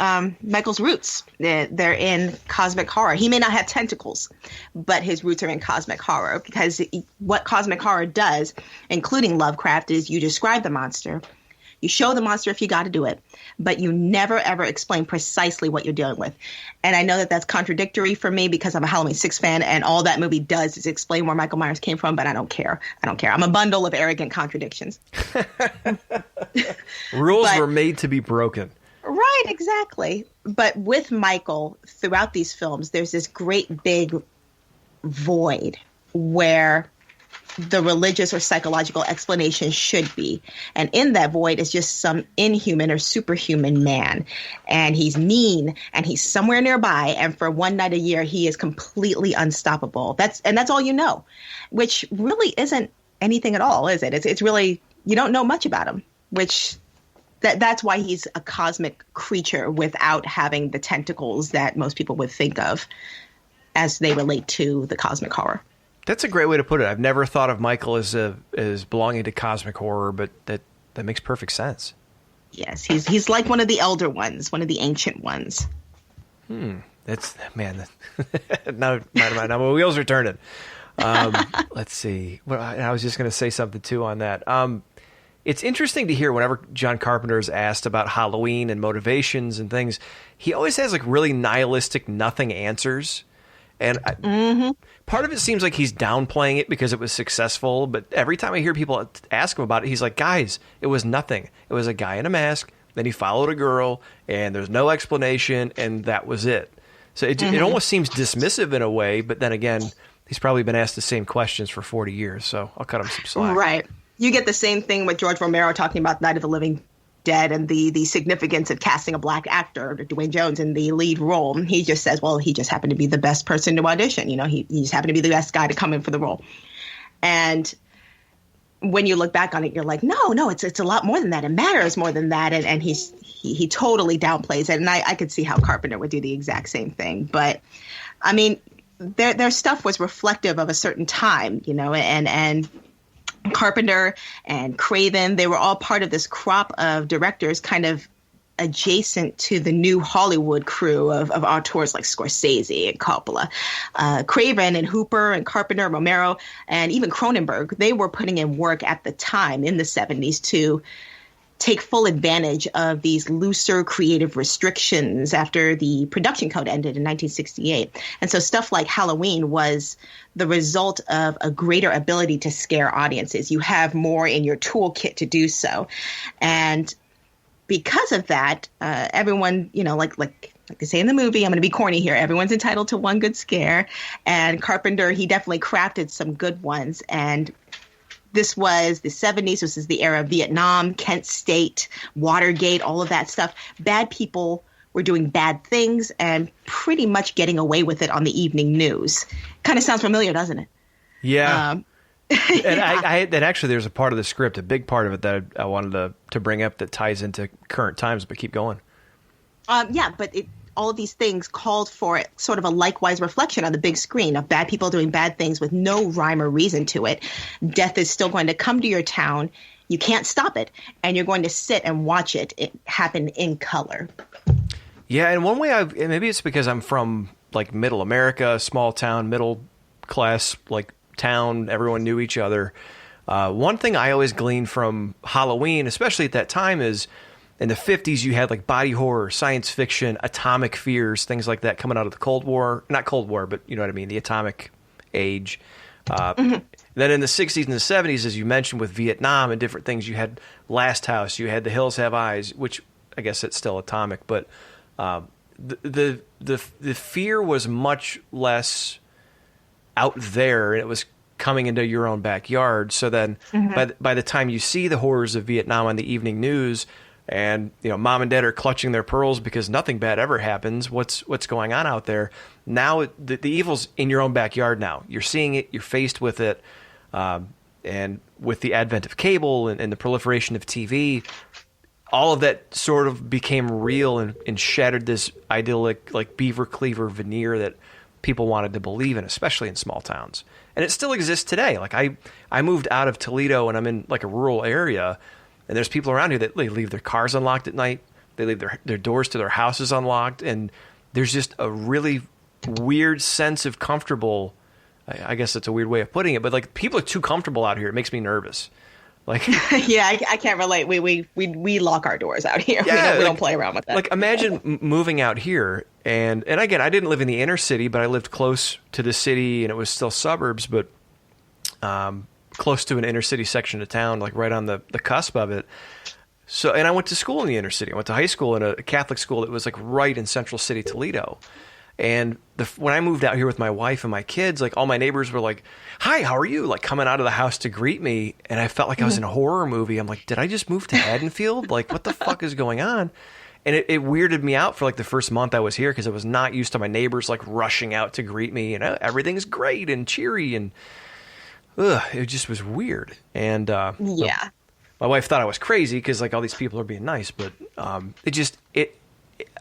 Michael's roots, they're in cosmic horror. He may not have tentacles, but his roots are in cosmic horror. Because what cosmic horror does, including Lovecraft, is you describe the monster. You show the monster if you got to do it. But you never, ever explain precisely what you're dealing with. And I know that that's contradictory for me because I'm a Halloween 6 fan, and all that movie does is explain where Michael Myers came from, but I don't care. I'm a bundle of arrogant contradictions. Rules were made to be broken. Right, exactly. But with Michael, throughout these films, there's this great big void where the religious or psychological explanation should be. And in that void is just some inhuman or superhuman man. And he's mean and he's somewhere nearby. And for one night a year, he is completely unstoppable. That's all you know, which really isn't anything at all, is it? It's really, you don't know much about him, which that's why he's a cosmic creature without having the tentacles that most people would think of as they relate to the cosmic horror. That's a great way to put it. I've never thought of Michael as belonging to cosmic horror, but that makes perfect sense. Yes, he's like one of the elder ones, one of the ancient ones. That's, man, now my wheels are turning. Let's see. Well, I was just going to say something too on that. It's interesting to hear whenever John Carpenter is asked about Halloween and motivations and things, he always has like really nihilistic, nothing answers. And part of it seems like he's downplaying it because it was successful. But every time I hear people ask him about it, he's like, guys, it was nothing. It was a guy in a mask. Then he followed a girl and there's no explanation. And that was it. So it almost seems dismissive in a way. But then again, he's probably been asked the same questions for 40 years. So I'll cut him some slack. Right. You get the same thing with George Romero talking about Night of the Living Dead and the significance of casting a black actor, Dwayne Jones, in the lead role. He just says, well, he just happened to be the best person to audition. You know, he just happened to be the best guy to come in for the role. And when you look back on it, you're like, no, it's a lot more than that. It matters more than that. And he totally downplays it. And I could see how Carpenter would do the exact same thing. But I mean, their stuff was reflective of a certain time, you know, and Carpenter and Craven, they were all part of this crop of directors kind of adjacent to the new Hollywood crew of auteurs like Scorsese and Coppola. Craven and Hooper and Carpenter and Romero and even Cronenberg, they were putting in work at the time in the 70s to take full advantage of these looser creative restrictions after the production code ended in 1968. And so stuff like Halloween was the result of a greater ability to scare audiences. You have more in your toolkit to do so. And because of that, everyone, you know, like they say in the movie, I'm going to be corny here, everyone's entitled to one good scare. And Carpenter, he definitely crafted some good ones. And this was the 70s. This is the era of Vietnam, Kent State, Watergate, all of that stuff. Bad people were doing bad things and pretty much getting away with it on the evening news. Kind of sounds familiar, doesn't it? Yeah. Yeah. And actually, there's a part of the script, a big part of it that I wanted to bring up that ties into current times, but keep going. Yeah, but all of these things called for sort of a likewise reflection on the big screen of bad people doing bad things with no rhyme or reason to it. Death is still going to come to your town. You can't stop it. And you're going to sit and watch it happen in color. Yeah, and one way maybe it's because I'm from like middle America, small town, middle class, like town, everyone knew each other. One thing I always gleaned from Halloween, especially at that time, is in the 50s, you had like body horror, science fiction, atomic fears, things like that coming out of the Cold War. Not Cold War, but you know what I mean, the atomic age. Then in the 60s and the 70s, as you mentioned, with Vietnam and different things, you had Last House, you had The Hills Have Eyes, which I guess it's still atomic, but the fear was much less out there, and it was coming into your own backyard. So then by the time you see the horrors of Vietnam on the evening news, and you know, mom and dad are clutching their pearls because nothing bad ever happens. What's going on out there? Now the evil's in your own backyard now. You're seeing it. You're faced with it. And with the advent of cable and the proliferation of TV, all of that sort of became real and shattered this idyllic, like beaver cleaver veneer that people wanted to believe in, especially in small towns. And it still exists today. Like I moved out of Toledo and I'm in like a rural area, and there's people around here that they leave their cars unlocked at night. They leave their doors to their houses unlocked. And there's just a really weird sense of comfortable. I guess that's a weird way of putting it, but like people are too comfortable out here. It makes me nervous. Like, yeah, I can't relate. We lock our doors out here. Yeah, we don't play around with that. Like imagine moving out here, and again, I didn't live in the inner city, but I lived close to the city, and it was still suburbs, but close to an inner city section of town, like right on the cusp of it. So, and I went to school in the inner city. I went to high school in a Catholic school that was like right in Central City, Toledo. And when I moved out here with my wife and my kids, like all my neighbors were like, "Hi, how are you?" Like coming out of the house to greet me, and I felt like I was in a horror movie. I'm like, did I just move to Haddonfield? Like, what the fuck is going on? And it weirded me out for like the first month I was here because I was not used to my neighbors like rushing out to greet me and everything's great and cheery, and it just was weird. And my wife thought I was crazy because like all these people are being nice, but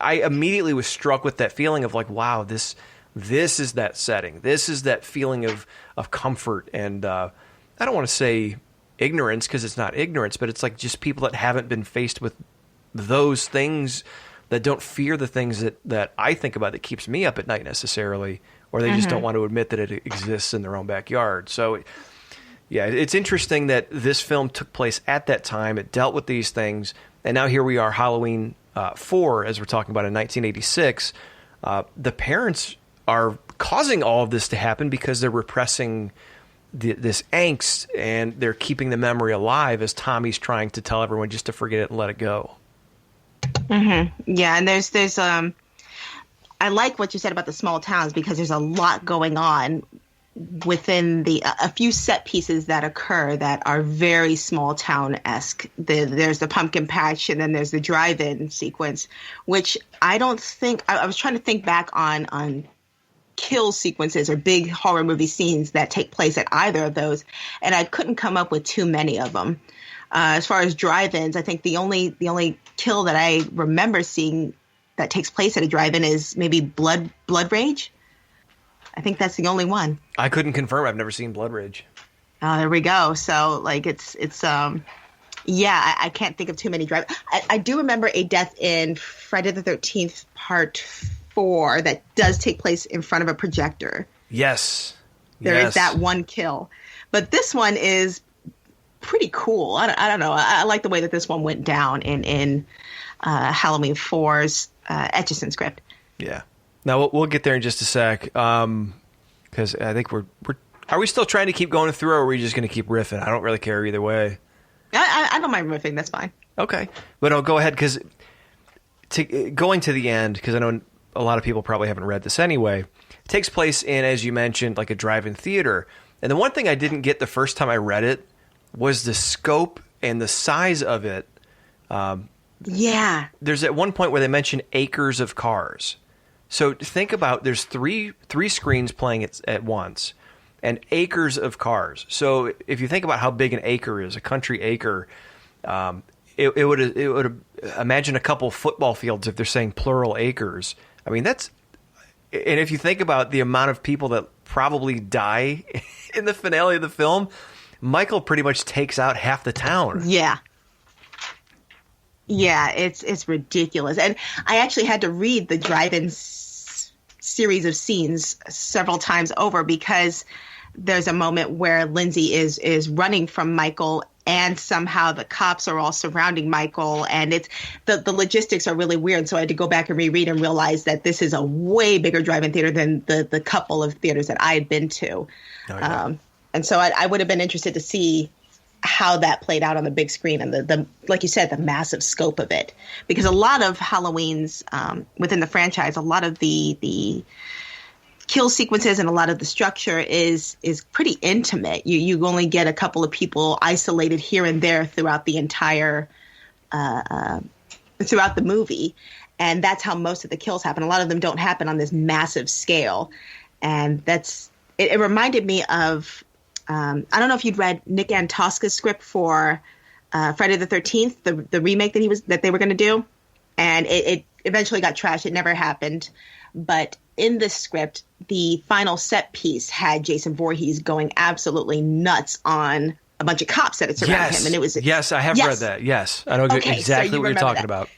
I immediately was struck with that feeling of like, wow, this is that setting. This is that feeling of comfort. And I don't want to say ignorance because it's not ignorance, but it's like just people that haven't been faced with those things, that don't fear the things that I think about that keeps me up at night necessarily, or they just don't want to admit that it exists in their own backyard. So yeah, it's interesting that this film took place at that time. It dealt with these things. And now here we are, Halloween 4, as we're talking about in 1986. The parents are causing all of this to happen because they're repressing this angst, and they're keeping the memory alive as Tommy's trying to tell everyone just to forget it and let it go. Yeah, and there's I like what you said about the small towns because there's a lot going on within a few set pieces that occur that are very small town-esque. There's the pumpkin patch, and then there's the drive-in sequence, which I don't think I was trying to think back on kill sequences or big horror movie scenes that take place at either of those, and I couldn't come up with too many of them. As far as drive-ins, I think the only kill that I remember seeing that takes place at a drive-in is maybe Blood Rage. I think that's the only one. I couldn't confirm. I've never seen Blood Rage. Oh, there we go. So like I can't think of too many drive. I do remember a death in Friday the 13th Part 4 that does take place in front of a projector. Yes. There is that one kill, but this one is pretty cool. I don't know. I like the way that this one went down in Halloween 4's Etchison script. Yeah. Now we'll get there in just a sec, because I think are we still trying to keep going through, or are we just going to keep riffing? I don't really care either way. I don't mind riffing. That's fine. Okay, but I'll go ahead because going to the end, because I know a lot of people probably haven't read this anyway. It takes place in, as you mentioned, like a drive-in theater, and the one thing I didn't get the first time I read it was the scope and the size of it. There's at one point where they mention acres of cars. So think about, there's three screens playing at once, and acres of cars. So if you think about how big an acre is, a country acre, it would imagine a couple football fields if they're saying plural acres. I mean, and if you think about the amount of people that probably die in the finale of the film, Michael pretty much takes out half the town. Yeah. Yeah, it's ridiculous. And I actually had to read the drive-in series of scenes several times over because there's a moment where Lindsay is running from Michael, and somehow the cops are all surrounding Michael, and it's the logistics are really weird. So I had to go back and reread and realize that this is a way bigger drive-in theater than the couple of theaters that I had been to. Oh, yeah. And so I would have been interested to see how that played out on the big screen and the like you said, the massive scope of it, because a lot of Halloween's within the franchise, a lot of the kill sequences and a lot of the structure is pretty intimate. You only get a couple of people isolated here and there throughout the entire throughout the movie, and that's how most of the kills happen. A lot of them don't happen on this massive scale, and it reminded me of I don't know if you'd read Nick Antosca's script for Friday the 13th, the remake that they were going to do, and it eventually got trashed. It never happened. But in this script, the final set piece had Jason Voorhees going absolutely nuts on a bunch of cops that had surrounded him, and it was I have read that. Yes, I know exactly what you're talking about.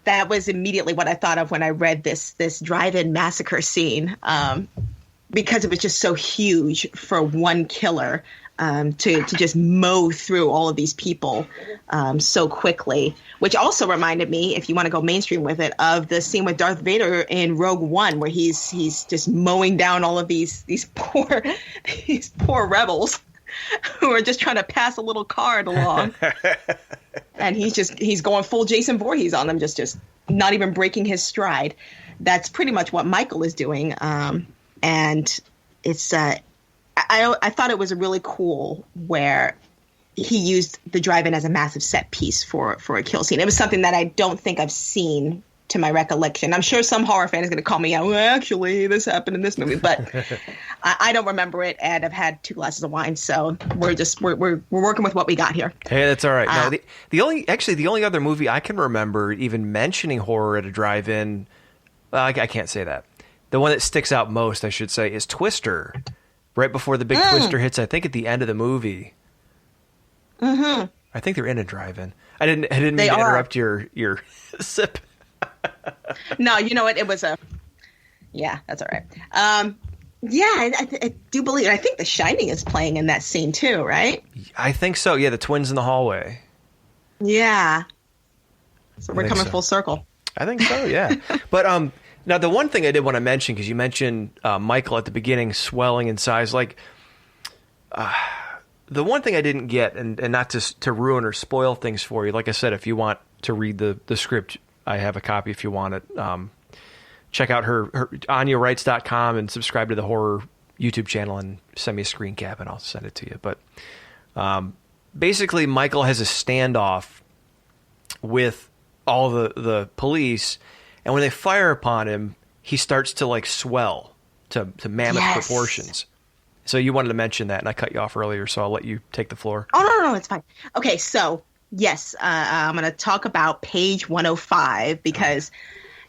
That was immediately what I thought of when I read this drive-in massacre scene. Because it was just so huge for one killer to just mow through all of these people so quickly, which also reminded me, if you want to go mainstream with it, of the scene with Darth Vader in Rogue One, where he's just mowing down all of these poor rebels who are just trying to pass a little card along. And he's going full Jason Voorhees on them, just not even breaking his stride. that's pretty much what Michael is doing. And it's I thought it was really cool where he used the drive-in as a massive set piece for a kill scene. It was something that I don't think I've seen to my recollection. I'm sure some horror fan is going to call me out. Well, actually, this happened in this movie, but I don't remember it, and I've had 2 glasses of wine, so we're working with what we got here. Hey, that's all right. No, the only other movie I can remember even mentioning horror at a drive-in, well, I can't say that. The one that sticks out most, I should say, is Twister. Right before the big Twister hits, I think at the end of the movie. Mm-hmm. I think they're in a drive-in. I didn't mean to interrupt your sip. No, you know what? It was yeah, that's all right. I do believe, I think The Shining is playing in that scene too, right? I think so. Yeah, the twins in the hallway. Yeah. So we're coming full circle. I think so, yeah. But now the one thing I did want to mention, because you mentioned Michael at the beginning swelling in size, like the one thing I didn't get, and not to ruin or spoil things for you, like I said, if you want to read the script, I have a copy if you want it. Check out her AnyaWrites.com and subscribe to the horror YouTube channel and send me a screen cap and I'll send it to you. But basically, Michael has a standoff with all the police, and when they fire upon him, he starts to like swell to mammoth proportions. So you wanted to mention that, and I cut you off earlier, so I'll let you take the floor. Oh, no, it's fine. Okay, so, yes, I'm going to talk about page 105, because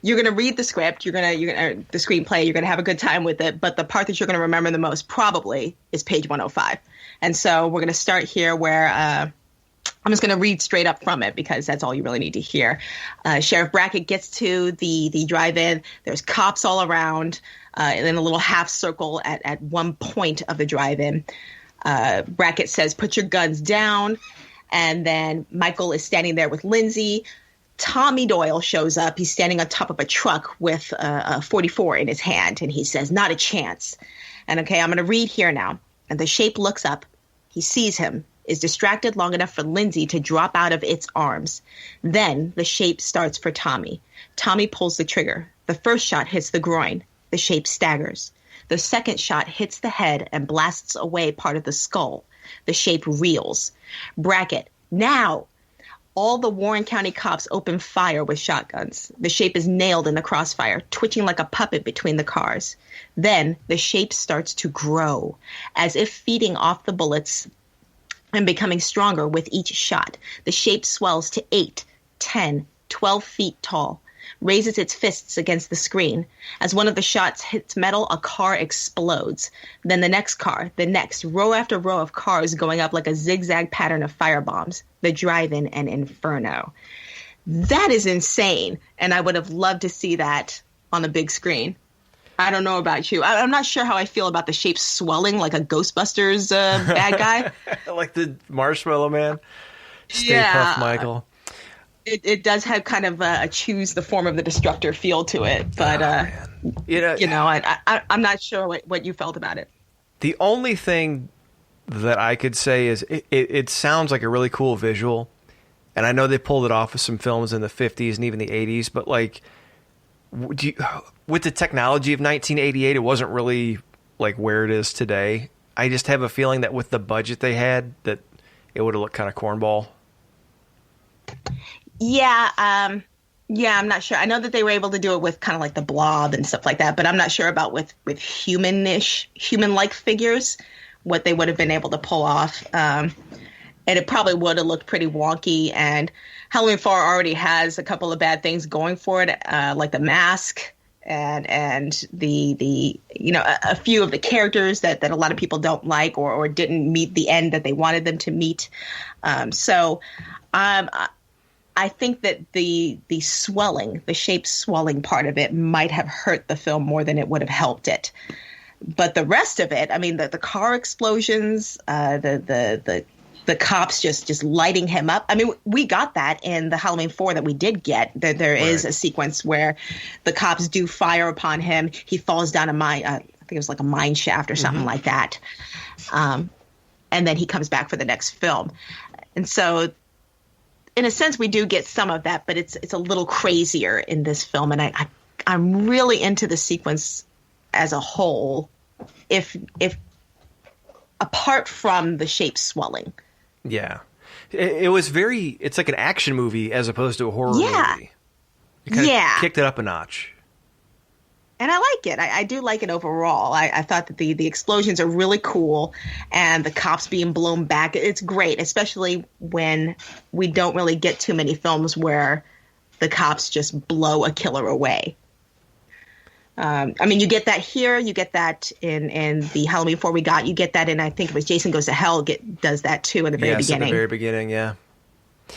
you're going to read the script, you're going to the screenplay, you're going to have a good time with it, but the part that you're going to remember the most probably is page 105. And so we're going to start here where I'm just going to read straight up from it, because that's all you really need to hear. Sheriff Brackett gets to the drive-in. There's cops all around. In a little half circle at one point of the drive-in. Brackett says, "Put your guns down." And then Michael is standing there with Lindsay. Tommy Doyle shows up. He's standing on top of a truck with a 44 in his hand. And he says, "Not a chance." And okay, I'm going to read here now. And the shape looks up. He sees him, is distracted long enough for Lindsay to drop out of its arms. Then the shape starts for Tommy. Tommy pulls the trigger. The first shot hits the groin. The shape staggers. The second shot hits the head and blasts away part of the skull. The shape reels. Brackett, now! All the Warren County cops open fire with shotguns. The shape is nailed in the crossfire, twitching like a puppet between the cars. Then the shape starts to grow, as if feeding off the bullets and becoming stronger with each shot. The shape swells to 8, 10, 12 feet tall. Raises its fists against the screen. As one of the shots hits metal, a car explodes. Then the next car, the next, row after row of cars going up like a zigzag pattern of firebombs. The drive-in and inferno. That is insane, and I would have loved to see that on the big screen. I don't know about you. I'm not sure how I feel about the shape swelling like a Ghostbusters bad guy. Like the Marshmallow Man? Stay Puft Michael. It does have kind of a choose the form of the destructor feel to it, but I'm not sure what you felt about it. The only thing that I could say is it sounds like a really cool visual, and I know they pulled it off with some films in the 50s and even the 80s, but like, with the technology of 1988, it wasn't really like where it is today. I just have a feeling that with the budget they had, that it would have looked kind of cornball. Yeah, I'm not sure. I know that they were able to do it with kind of like the Blob and stuff like that, but I'm not sure about with human-like figures, what they would have been able to pull off. And it probably would have looked pretty wonky. And Halloween 4 already has a couple of bad things going for it, like the mask and the a few of the characters that a lot of people don't like or didn't meet the end that they wanted them to meet. I think that the swelling, the shape swelling part of it might have hurt the film more than it would have helped it. But the rest of it, I mean, the car explosions, the cops just lighting him up. I mean, we got that in the Halloween 4 that we did get. There is a sequence where the cops do fire upon him. He falls down a mine. I think it was like a mine shaft or something like that. And then he comes back for the next film. And so, in a sense, we do get some of that, but it's a little crazier in this film, and I I'm really into the sequence as a whole, if apart from the shape swelling. Yeah. It was it's like an action movie as opposed to a horror movie. It kind of kicked it up a notch. And I like it. I do like it overall. I thought that the explosions are really cool, and the cops being blown back. It's great, especially when we don't really get too many films where the cops just blow a killer away. I mean, you get that here. You get that in the Halloween 4 we got. You get that in, I think it was Jason Goes to Hell does that too in the very beginning. At the very beginning, yeah.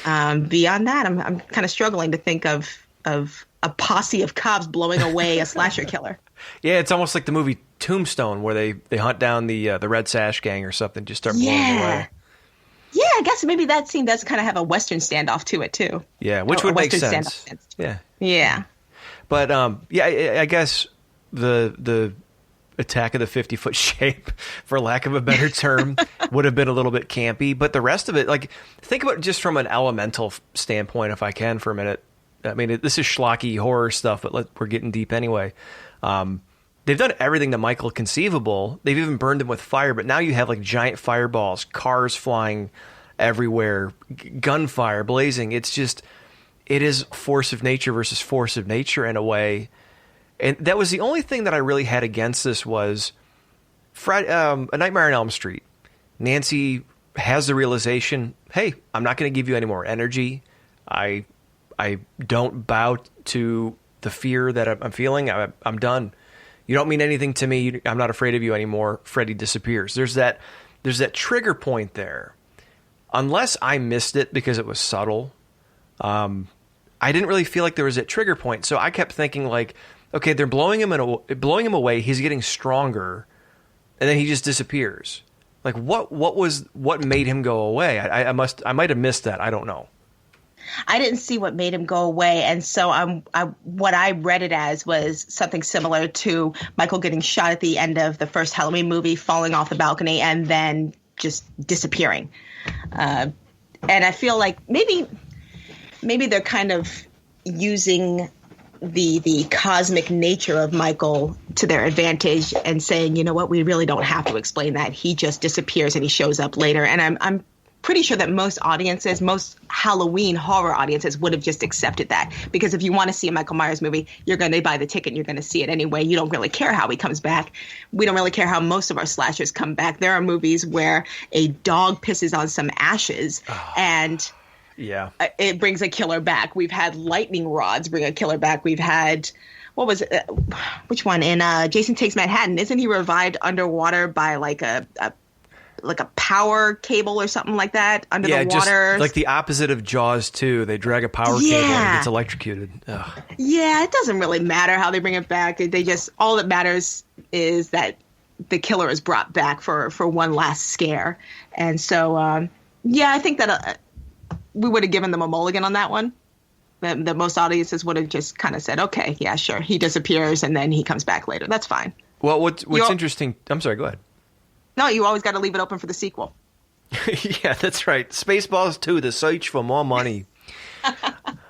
Beyond that, I'm kind of struggling to think of a posse of cops blowing away a slasher killer. Yeah, it's almost like the movie Tombstone, where they hunt down the Red Sash gang or something, just start blowing away. Yeah, I guess maybe that scene does kind of have a Western standoff to it too. Yeah, which would make sense. Yeah. Yeah. But I guess the Attack of the 50-Foot Shape, for lack of a better term, would have been a little bit campy. But the rest of it, like, think about it just from an elemental standpoint, if I can, for a minute. I mean, this is schlocky horror stuff, but we're getting deep anyway. They've done everything to Michael conceivable. They've even burned him with fire, but now you have like giant fireballs, cars flying everywhere, gunfire blazing. It is force of nature versus force of nature in a way. And that was the only thing that I really had against this was A Nightmare on Elm Street. Nancy has the realization, hey, I'm not going to give you any more energy. I don't bow to the fear that I'm feeling. I'm done. You don't mean anything to me. I'm not afraid of you anymore. Freddy disappears. There's that trigger point there. Unless I missed it because it was subtle, I didn't really feel like there was that trigger point. So I kept thinking like, okay, they're blowing him away. He's getting stronger, and then he just disappears. Like what made him go away? I might have missed that. I don't know. I didn't see what made him go away, and so what I read it as was something similar to Michael getting shot at the end of the first Halloween movie, falling off the balcony, and then just disappearing. And I feel like maybe they're kind of using the cosmic nature of Michael to their advantage and saying, you know what, we really don't have to explain that. He just disappears and he shows up later. And I'm pretty sure that most Halloween horror audiences would have just accepted that, because if you want to see a Michael Myers movie, you're going to buy the ticket and you're going to see it anyway. You don't really care how he comes back. We don't really care how most of our slashers come back. There are movies where a dog pisses on some ashes and it brings a killer back. We've had lightning rods bring a killer back. We've had, what was it? Which one? In Jason Takes Manhattan, isn't he revived underwater by like a power cable or something like that under the water? Just like the opposite of Jaws 2. They drag a power cable and it gets electrocuted. Ugh. Yeah, it doesn't really matter how they bring it back. All that matters is that the killer is brought back for one last scare. And so, I think that we would have given them a mulligan on that one. That most audiences would have just kind of said, okay, yeah, sure. He disappears and then he comes back later. That's fine. Well, what's interesting... I'm sorry, go ahead. No, you always got to leave it open for the sequel. Yeah, that's right. Spaceballs 2, The Search for More Money.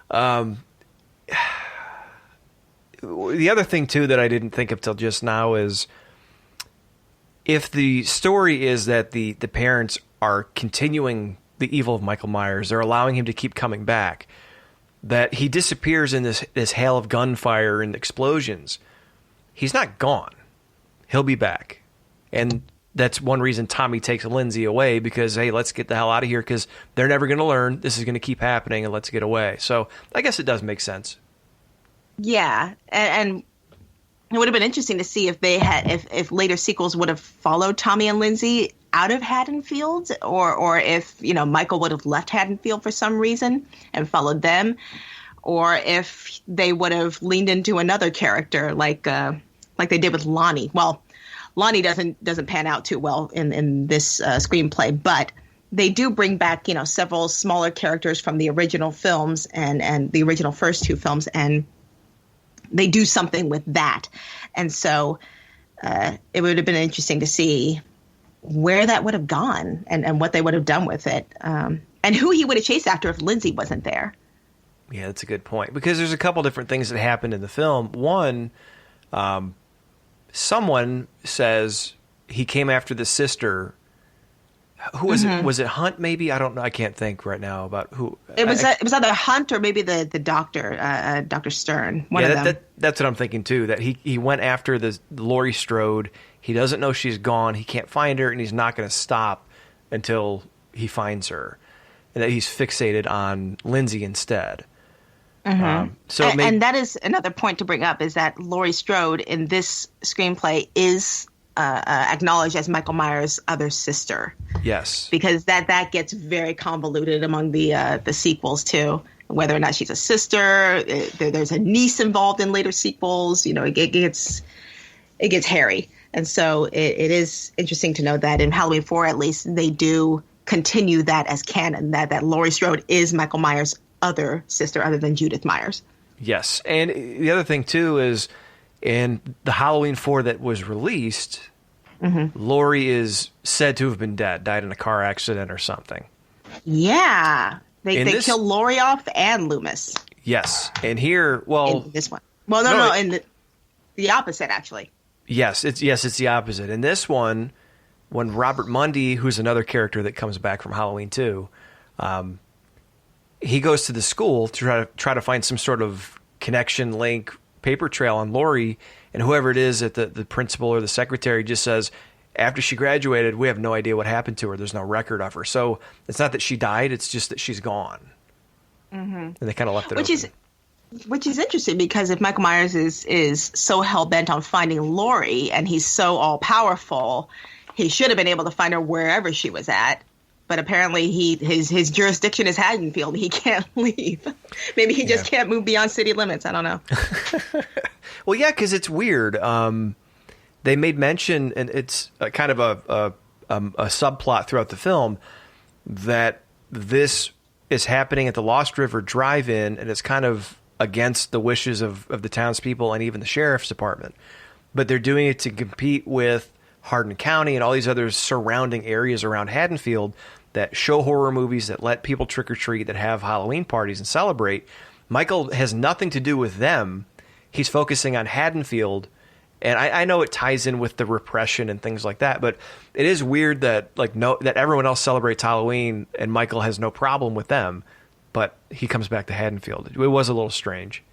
The other thing, too, that I didn't think of till just now is if the story is that the parents are continuing the evil of Michael Myers, they're allowing him to keep coming back, that he disappears in this hail of gunfire and explosions, he's not gone. He'll be back. And that's one reason Tommy takes Lindsay away, because, hey, let's get the hell out of here, because they're never going to learn. This is going to keep happening, and let's get away. So I guess it does make sense. Yeah, and it would have been interesting to see if if later sequels would have followed Tommy and Lindsay out of Haddonfield, or if Michael would have left Haddonfield for some reason and followed them, or if they would have leaned into another character like they did with Lonnie. Well, Lonnie doesn't pan out too well in this screenplay, but they do bring back several smaller characters from the original films and the original first two films, and they do something with that. And so it would have been interesting to see where that would have gone and what they would have done with it, and who he would have chased after if Lindsay wasn't there. Yeah, that's a good point. Because there's a couple different things that happened in the film. One, someone says he came after the sister. Who was it? Was it Hunt, maybe? I don't know. I can't think right now about who. It was either Hunt or maybe the doctor, Dr. Stern. One of them. That's what I'm thinking, too, that he went after the Laurie Strode. He doesn't know she's gone. He can't find her, and he's not going to stop until he finds her. And that he's fixated on Lindsay instead. And that is another point to bring up, is that Laurie Strode in this screenplay is acknowledged as Michael Myers' other sister. Yes. Because that gets very convoluted among the sequels, too. Whether or not she's a sister, there's a niece involved in later sequels. You know, it gets hairy. And so it is interesting to know that in Halloween 4, at least, they do continue that as canon, that Laurie Strode is Michael Myers' other sister other than Judith Myers. Yes. And the other thing, too, is in the Halloween 4 that was released, Laurie is said to have been dead, died in a car accident or something. Yeah. They kill Laurie off and Loomis. Yes. And here, well... In this one. Well, no, in the opposite, actually. Yes, it's the opposite. In this one, when Robert Mundy, who's another character that comes back from Halloween 2, he goes to the school to try to find some sort of connection, link, paper trail on Laurie, and whoever it is at the principal or the secretary just says, after she graduated, we have no idea what happened to her. There's no record of her. So it's not that she died, it's just that she's gone. And they kind of left it open. Which is interesting, because if Michael Myers is so hell-bent on finding Laurie and he's so all-powerful, he should have been able to find her wherever she was at. But apparently his jurisdiction is Haddonfield. He can't leave. Maybe he just can't move beyond city limits. I don't know. Well, yeah, because it's weird. They made mention, and it's kind of a subplot throughout the film, that this is happening at the Lost River Drive-In, and it's kind of against the wishes of the townspeople and even the sheriff's department. But they're doing it to compete with Hardin County and all these other surrounding areas around Haddonfield that show horror movies, that let people trick-or-treat, that have Halloween parties and celebrate. Michael has nothing to do with them. He's focusing on Haddonfield. And I know it ties in with the repression and things like that, but it is weird that that everyone else celebrates Halloween and Michael has no problem with them, but he comes back to Haddonfield. It was a little strange.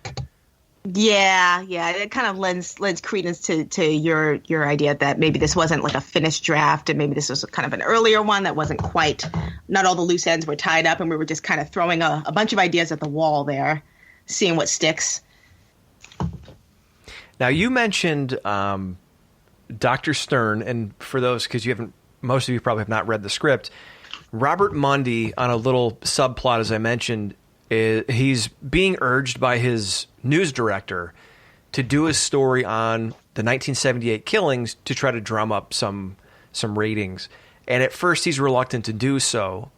Yeah, it kind of lends credence to your idea that maybe this wasn't like a finished draft, and maybe this was kind of an earlier one that wasn't quite, not all the loose ends were tied up, and we were just kind of throwing a bunch of ideas at the wall there, seeing what sticks. Now, you mentioned Dr. Stern, and for those, because most of you probably have not read the script, Robert Mundy, on a little subplot, as I mentioned, he's being urged by his news director to do a story on the 1978 killings to try to drum up some ratings. And at first, he's reluctant to do so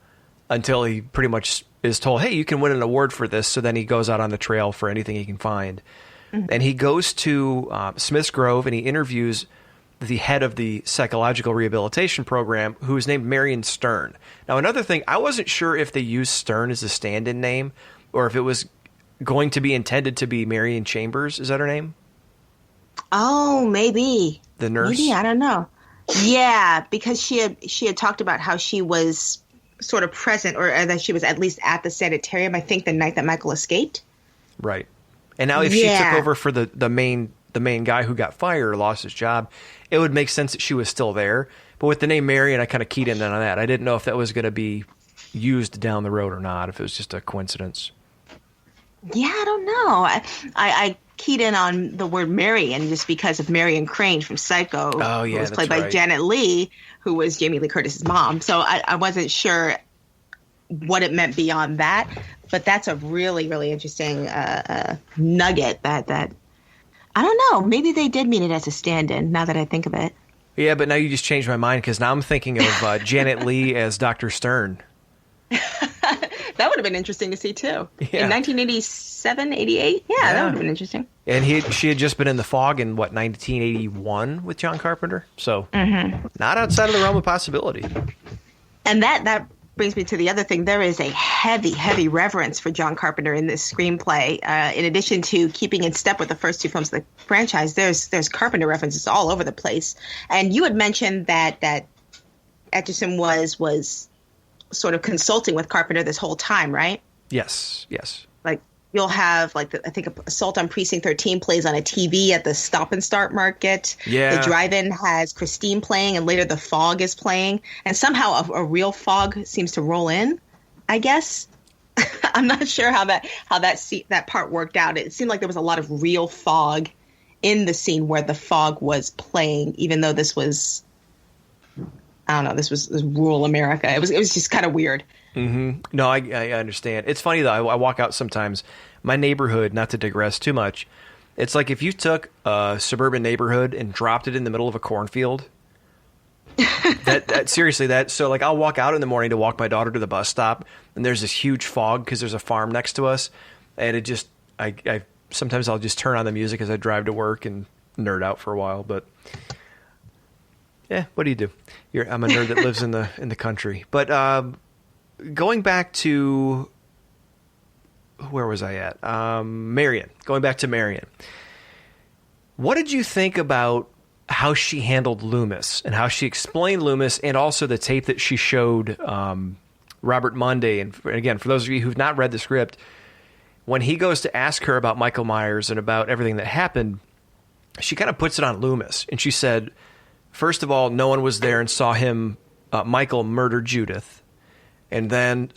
until he pretty much is told, hey, you can win an award for this. So then he goes out on the trail for anything he can find. And he goes to Smith's Grove and he interviews the head of the psychological rehabilitation program, who is named Marion Stern. Now, another thing, I wasn't sure if they used Stern as a stand-in name or if it was going to be intended to be Marion Chambers. Is that her name? Oh, maybe. The nurse? Maybe, I don't know. Yeah, because she had talked about how she was sort of present, or that she was at least at the sanitarium, I think, the night that Michael escaped. Right. And now if she took over for the main guy who got fired or lost his job, it would make sense that she was still there. But with the name Marion, I kind of keyed in on that. I didn't know if that was going to be used down the road or not, if it was just a coincidence. Yeah, I don't know. I keyed in on the word Marion just because of Marion Crane from Psycho, who was played by Janet Leigh, who was Jamie Lee Curtis's mom. So I wasn't sure what it meant beyond that. But that's a really, really interesting nugget that I don't know. Maybe they did mean it as a stand-in, now that I think of it. Yeah, but now you just changed my mind, because now I'm thinking of Janet Leigh as Dr. Stern. That would have been interesting to see, too. Yeah. In 1987, 88? Yeah, that would have been interesting. And she had just been in The Fog in, 1981 with John Carpenter? So not outside of the realm of possibility. And that brings me to the other thing. There is a heavy, heavy reverence for John Carpenter in this screenplay. In addition to keeping in step with the first two films of the franchise, there's Carpenter references all over the place. And you had mentioned that Etchison was sort of consulting with Carpenter this whole time, right? Yes. Like you'll have I think Assault on Precinct 13 plays on a TV at the Stop and Start Market. Yeah. The drive-in has Christine playing, and later The Fog is playing, and somehow a real fog seems to roll in, I guess. I'm not sure how that part worked out. It seemed like there was a lot of real fog in the scene where the fog was playing, even though this was, I don't know, this was rural America. It was just kind of weird. Mm-hmm. No, I understand. It's funny, though. I walk out sometimes. My neighborhood, not to digress too much, it's like if you took a suburban neighborhood and dropped it in the middle of a cornfield. So like I'll walk out in the morning to walk my daughter to the bus stop, and there's this huge fog because there's a farm next to us, and it just I sometimes I'll just turn on the music as I drive to work and nerd out for a while. But yeah, what do you do? I'm a nerd that lives in the country. But going back to where was I at? Marion. Going back to Marion. What did you think about how she handled Loomis and how she explained Loomis, and also the tape that she showed Robert Mundy? And again, for those of you who've not read the script, when he goes to ask her about Michael Myers and about everything that happened, she kind of puts it on Loomis. And she said, first of all, no one was there and saw him, Michael, murder Judith. And then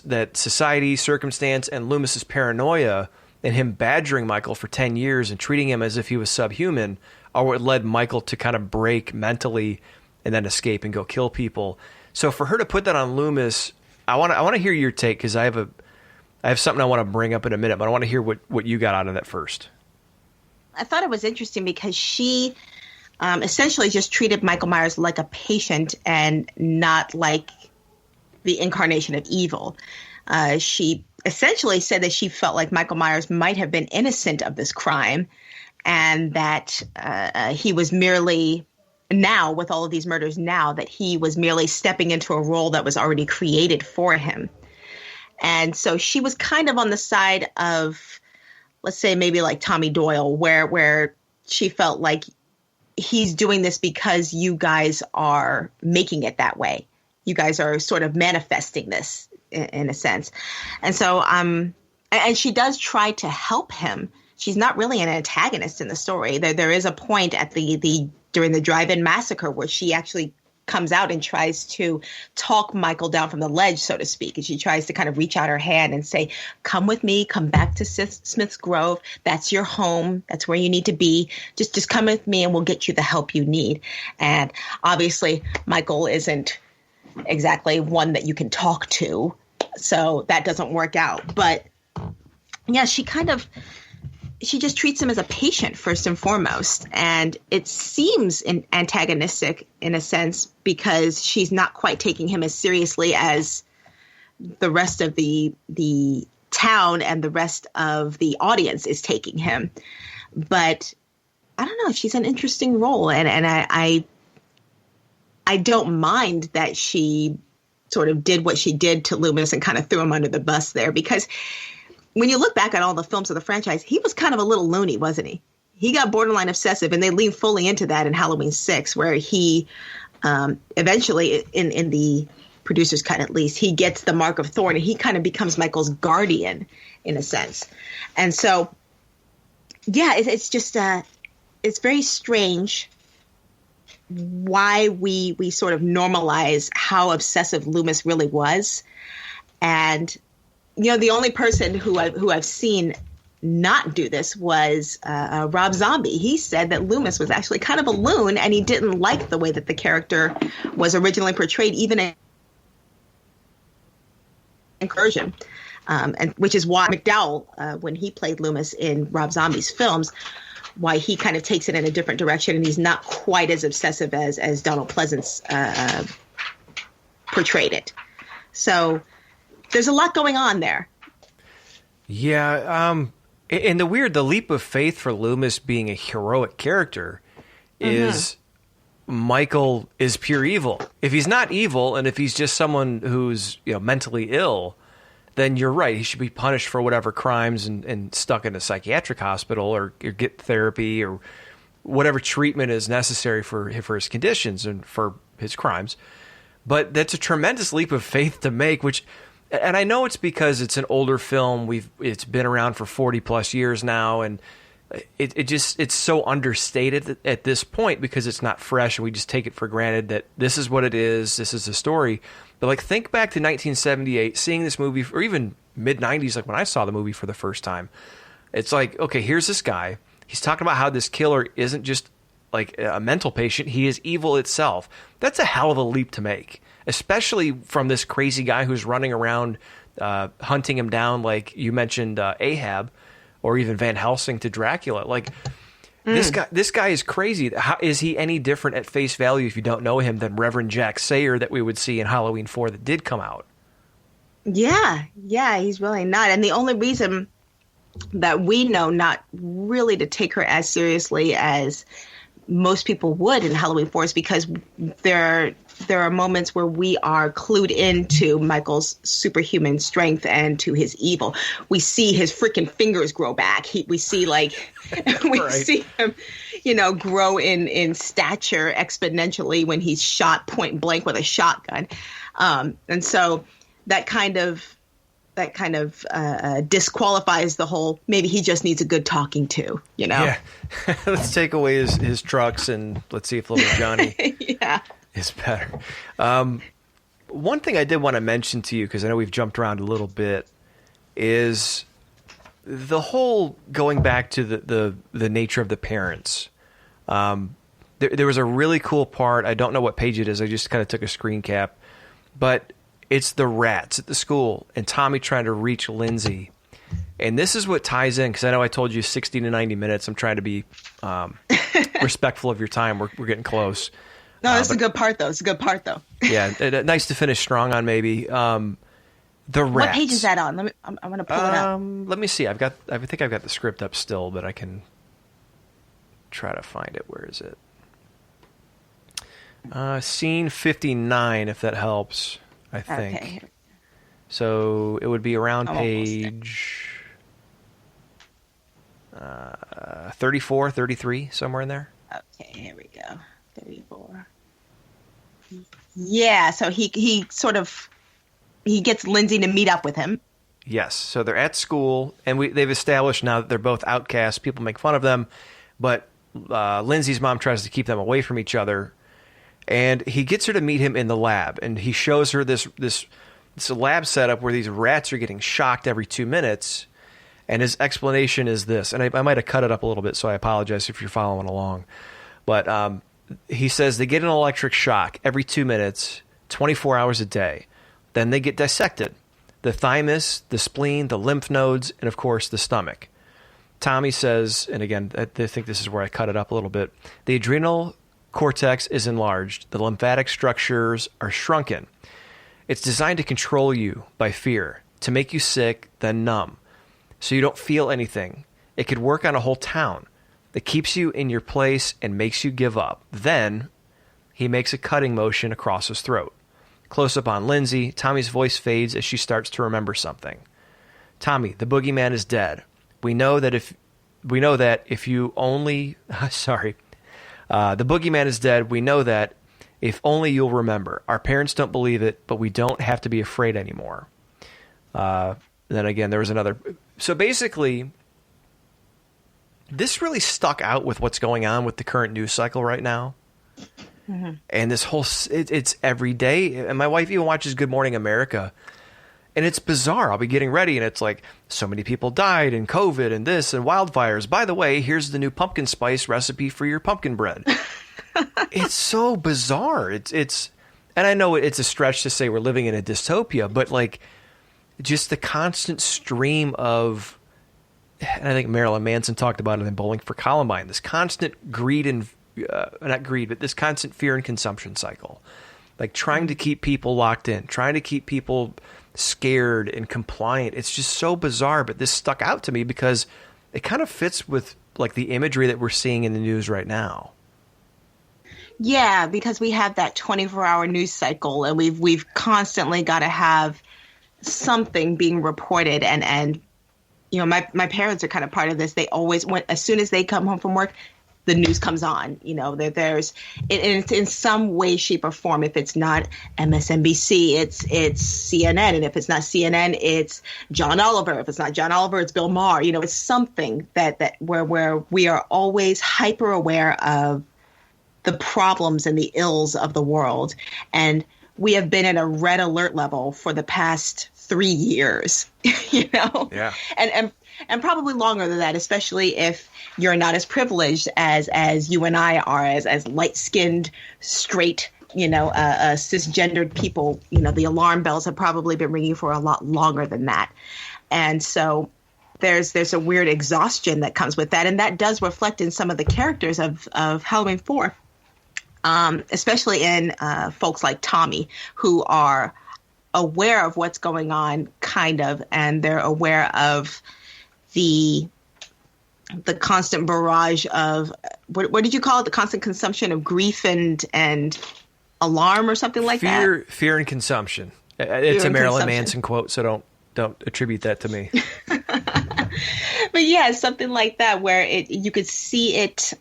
that society, circumstance, and Loomis's paranoia and him badgering Michael for 10 years and treating him as if he was subhuman are what led Michael to kind of break mentally and then escape and go kill people. So for her to put that on Loomis, I want to hear your take, because I have something I want to bring up in a minute, but I want to hear what you got out of that first. I thought it was interesting because she essentially just treated Michael Myers like a patient and not like the incarnation of evil. She essentially said that she felt like Michael Myers might have been innocent of this crime, and that he was merely, now with all of these murders now, that he was merely stepping into a role that was already created for him. And so she was kind of on the side of, let's say, maybe like Tommy Doyle, where she felt like he's doing this because you guys are making it that way. You guys are sort of manifesting this in a sense. And so, and she does try to help him. She's not really an antagonist in the story. There is a point at during the drive-in massacre where she actually comes out and tries to talk Michael down from the ledge, so to speak. And she tries to kind of reach out her hand and say, come with me, come back to Smith's Grove. That's your home. That's where you need to be. Just come with me and we'll get you the help you need. And obviously Michael isn't exactly one that you can talk to, so that doesn't work out. But yeah, she just treats him as a patient first and foremost, and it seems antagonistic in a sense because she's not quite taking him as seriously as the rest of the town and the rest of the audience is taking him. But I don't know, she's an interesting role, and I don't mind that she sort of did what she did to Loomis and kind of threw him under the bus there, because when you look back at all the films of the franchise, he was kind of a little loony, wasn't he? He got borderline obsessive, and they lean fully into that in Halloween 6, where he eventually, in the producer's cut at least, he gets the mark of Thorn, and he kind of becomes Michael's guardian in a sense. And so, yeah, it's just it's very strange why we sort of normalize how obsessive Loomis really was. And the only person who I've seen not do this was Rob Zombie. He said that Loomis was actually kind of a loon, and he didn't like the way that the character was originally portrayed, even in Incursion, and which is why McDowell, when he played Loomis in Rob Zombie's films, why he kind of takes it in a different direction, and he's not quite as obsessive as Donald Pleasance portrayed it. So there's a lot going on there. Yeah, and the leap of faith for Loomis being a heroic character is Michael is pure evil. If he's not evil, and if he's just someone who's mentally ill, then you're right. He should be punished for whatever crimes and stuck in a psychiatric hospital or get therapy or whatever treatment is necessary for his conditions and for his crimes. But that's a tremendous leap of faith to make, and I know it's because it's an older film. It's been around for 40 plus years now, and it's so understated at this point because it's not fresh, and we just take it for granted that this is what it is. This is the story. But like, think back to 1978, seeing this movie, or even mid 90s, like when I saw the movie for the first time. It's like, okay, here's this guy. He's talking about how this killer isn't just like a mental patient. He is evil itself. That's a hell of a leap to make, especially from this crazy guy who's running around hunting him down, like you mentioned, Ahab, or even Van Helsing to Dracula. Like, this guy is crazy. How is he any different at face value if you don't know him than Reverend Jack Sayer that we would see in Halloween 4 that did come out? Yeah, he's really not. And the only reason that we know not really to take her as seriously as most people would in Halloween 4 is because there are moments where we are clued into Michael's superhuman strength and to his evil. We see his freaking fingers grow back. We see see him, grow in stature exponentially when he's shot point blank with a shotgun. And so that kind of disqualifies the whole, maybe he just needs a good talking to, Yeah. Let's take away his trucks and let's see if little Johnny is better. One thing I did want to mention to you, because I know we've jumped around a little bit, is the whole going back to the nature of the parents. There was a really cool part. I don't know what page it is. I just kind of took a screen cap. But it's the rats at the school and Tommy trying to reach Lindsay. And this is what ties in, because I know I told you 60 to 90 minutes. I'm trying to be respectful of your time. We're getting close. No, that's a good part, though. It's a good part, though. Yeah, nice to finish strong on, maybe. The rats. What page is that on? I'm going to pull it up. Let me see. I think I've got the script up still, but I can try to find it. Where is it? Scene 59, if that helps, I think. Okay. So it would be around page 34, 33, somewhere in there. Okay, here we go. 34. Yeah, so he gets Lindsay to meet up with him. Yes, so they're at school, and they've established now that they're both outcasts. People make fun of them, but Lindsay's mom tries to keep them away from each other, and he gets her to meet him in the lab, and he shows her this lab setup where these rats are getting shocked every 2 minutes, and his explanation is this, and I might have cut it up a little bit, so I apologize if you're following along, but he says they get an electric shock every 2 minutes, 24 hours a day. Then they get dissected. The thymus, the spleen, the lymph nodes, and of course the stomach. Tommy says, and again, I think this is where I cut it up a little bit, the adrenal cortex is enlarged. The lymphatic structures are shrunken. It's designed to control you by fear, to make you sick, then numb, so you don't feel anything. It could work on a whole town. It keeps you in your place and makes you give up. Then he makes a cutting motion across his throat. Close up on Lindsay, Tommy's voice fades as she starts to remember something. Tommy, the boogeyman is dead. We know that if you only the boogeyman is dead. We know that if only you'll remember. Our parents don't believe it, but we don't have to be afraid anymore. Then again, there was another. So basically, this really stuck out with what's going on with the current news cycle right now. Mm-hmm. And this whole, it's every day. And my wife even watches Good Morning America. And it's bizarre. I'll be getting ready and it's like, so many people died and COVID and this and wildfires. By the way, here's the new pumpkin spice recipe for your pumpkin bread. It's so bizarre. It's, and I know it's a stretch to say we're living in a dystopia, but like just the constant stream of, and I think Marilyn Manson talked about it in Bowling for Columbine, this constant greed and, not greed, but this constant fear and consumption cycle. Like trying to keep people locked in, trying to keep people scared and compliant. It's just so bizarre, but this stuck out to me because it kind of fits with like the imagery that we're seeing in the news right now. Yeah, because we have that 24-hour news cycle, and we've constantly got to have something being reported. And my parents are kind of part of this. They always as soon as they come home from work, the news comes on. There's it's in some way, shape, or form. If it's not MSNBC, it's CNN, and if it's not CNN, it's John Oliver. If it's not John Oliver, it's Bill Maher. It's something that where we are always hyper aware of the problems and the ills of the world. And we have been at a red alert level for the past 3 years, Yeah. And probably longer than that, especially if you're not as privileged as you and I are, as light-skinned, straight, cisgendered people. The alarm bells have probably been ringing for a lot longer than that. And so there's a weird exhaustion that comes with that. And that does reflect in some of the characters of Halloween 4. Especially in folks like Tommy, who are aware of what's going on, kind of, and they're aware of the constant barrage of what did you call it? The constant consumption of grief and alarm, or something like that. Fear and consumption. It's a Marilyn Manson quote, so don't attribute that to me. But yeah, something like that, where you could see it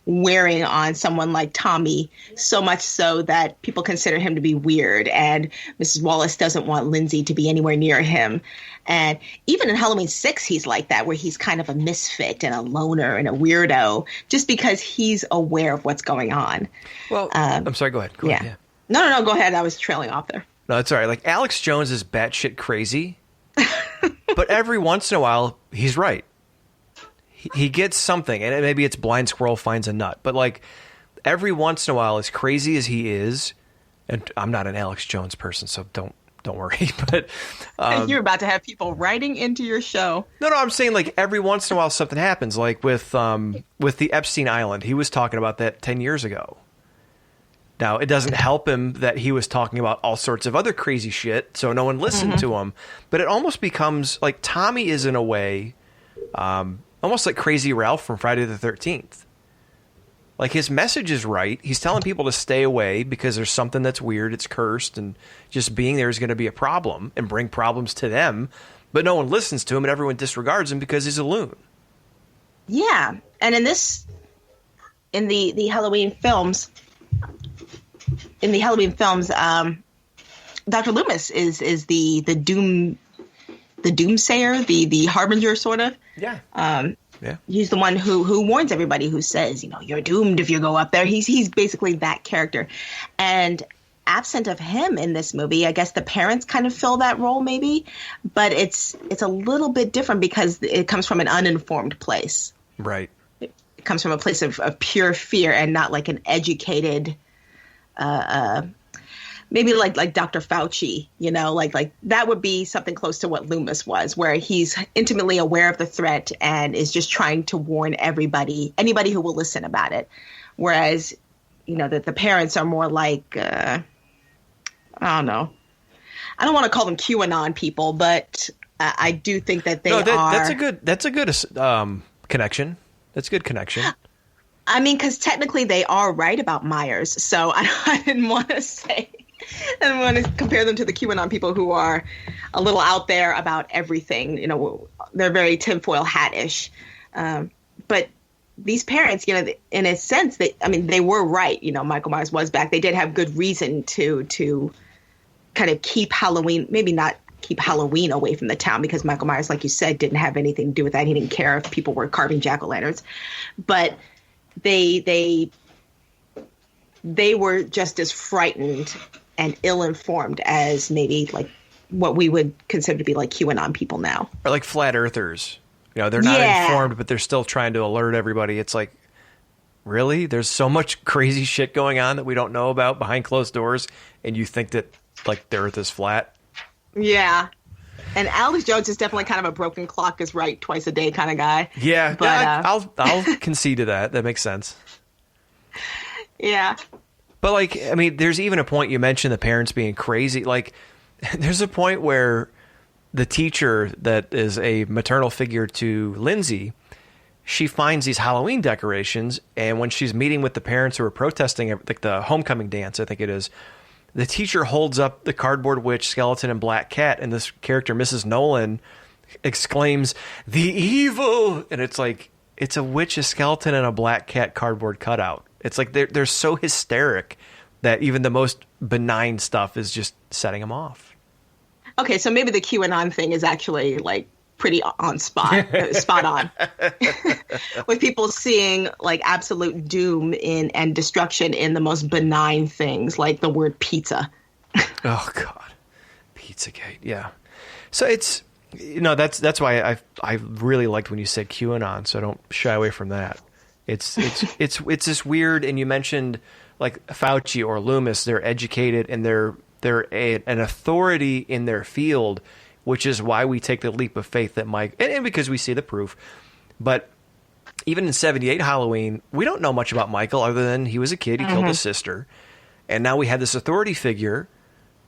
wearing on someone like Tommy, so much so that people consider him to be weird, and Mrs. Wallace doesn't want Lindsay to be anywhere near him. And even in Halloween 6, he's like that, where he's kind of a misfit and a loner and a weirdo, just because he's aware of what's going on. Well, I'm sorry, go ahead. Go ahead. Yeah. No, go ahead. I was trailing off there. No, it's all right. Like, Alex Jones is batshit crazy, but every once in a while, he's right. He gets something, and maybe it's blind squirrel finds a nut. But, like, every once in a while, as crazy as he is, and I'm not an Alex Jones person, so don't worry. But you're about to have people writing into your show. No, I'm saying, like, every once in a while something happens. Like with the Epstein Island, he was talking about that 10 years ago. Now, it doesn't help him that he was talking about all sorts of other crazy shit, so no one listened to him. But it almost becomes like Tommy is, in a way, almost like Crazy Ralph from Friday the 13th. Like, his message is right. He's telling people to stay away because there's something that's weird, it's cursed, and just being there is going to be a problem and bring problems to them. But no one listens to him, and everyone disregards him because he's a loon. Yeah. And in the Halloween films, Dr. Loomis is the doomsayer, the harbinger, sort of. Yeah. Yeah. He's the one who warns everybody, who says, you're doomed if you go up there. He's basically that character. And absent of him in this movie, I guess the parents kind of fill that role, maybe, but it's a little bit different because it comes from an uninformed place. Right. It comes from a place of pure fear, and not like an educated, maybe like Dr. Fauci, like that would be something close to what Loomis was, where he's intimately aware of the threat and is just trying to warn anybody who will listen about it. Whereas, that the parents are more like, I don't know. I don't want to call them QAnon people, but I do think that they are. That's a good connection. That's a good connection. I mean, because technically they are right about Myers, so I didn't want to say. I don't want to compare them to the QAnon people who are a little out there about everything. They're very tinfoil hat-ish. But these parents, in a sense, they were right. Michael Myers was back. They did have good reason to kind of keep Halloween, maybe not keep Halloween away from the town, because Michael Myers, like you said, didn't have anything to do with that. He didn't care if people were carving jack-o'-lanterns. But they were just as frightened and ill-informed as maybe like what we would consider to be like QAnon people now. Or like flat earthers. They're not informed, but they're still trying to alert everybody. It's like, really? There's so much crazy shit going on that we don't know about behind closed doors, and you think that, like, the earth is flat? Yeah. And Alex Jones is definitely kind of a broken clock is right twice a day kind of guy. Yeah, but I'll concede to that. That makes sense. Yeah. But, like, there's even a point, you mentioned the parents being crazy. Like, there's a point where the teacher that is a maternal figure to Lindsay, she finds these Halloween decorations, and when she's meeting with the parents who are protesting, like the homecoming dance, I think it is, the teacher holds up the cardboard witch, skeleton, and black cat, and this character, Mrs. Nolan, exclaims, "The evil!" And it's like, it's a witch, a skeleton, and a black cat cardboard cutout. It's like they're so hysteric that even the most benign stuff is just setting them off. Okay, so maybe the QAnon thing is actually like pretty spot on, with people seeing like absolute doom and destruction in the most benign things, like the word pizza. Oh God, Pizzagate, yeah. So it's, that's why I really liked when you said QAnon, so don't shy away from that. It's this weird, and you mentioned like Fauci or Loomis, they're educated and they're an authority in their field, which is why we take the leap of faith that Mike, and because we see the proof. But even in 78 Halloween, we don't know much about Michael other than he was a kid, he killed his sister. And now we have this authority figure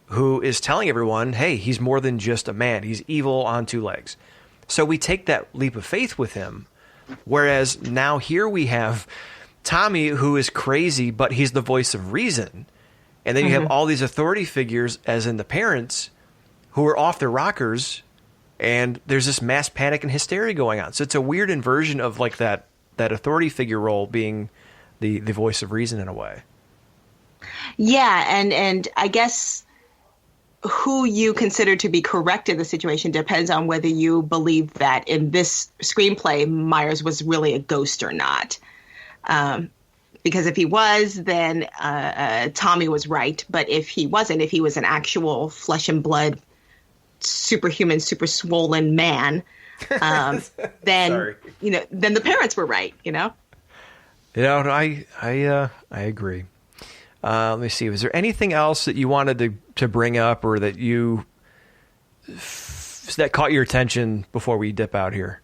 who is telling everyone, hey, he's more than just a man. He's evil on two legs. So we take that leap of faith with him. Whereas now here we have Tommy, who is crazy, but he's the voice of reason. And then you have all these authority figures, as in the parents, who are off their rockers, and there's this mass panic and hysteria going on. So it's a weird inversion of like that authority figure role being the voice of reason in a way. Yeah, and I guess who you consider to be correct in the situation depends on whether you believe that in this screenplay Myers was really a ghost or not. Because if he was, then Tommy was right. But if he wasn't, if he was an actual flesh and blood, superhuman, super swollen man, then then the parents were right. I agree. Let me see. Was there anything else that you wanted to bring up, or that that caught your attention before we dip out here?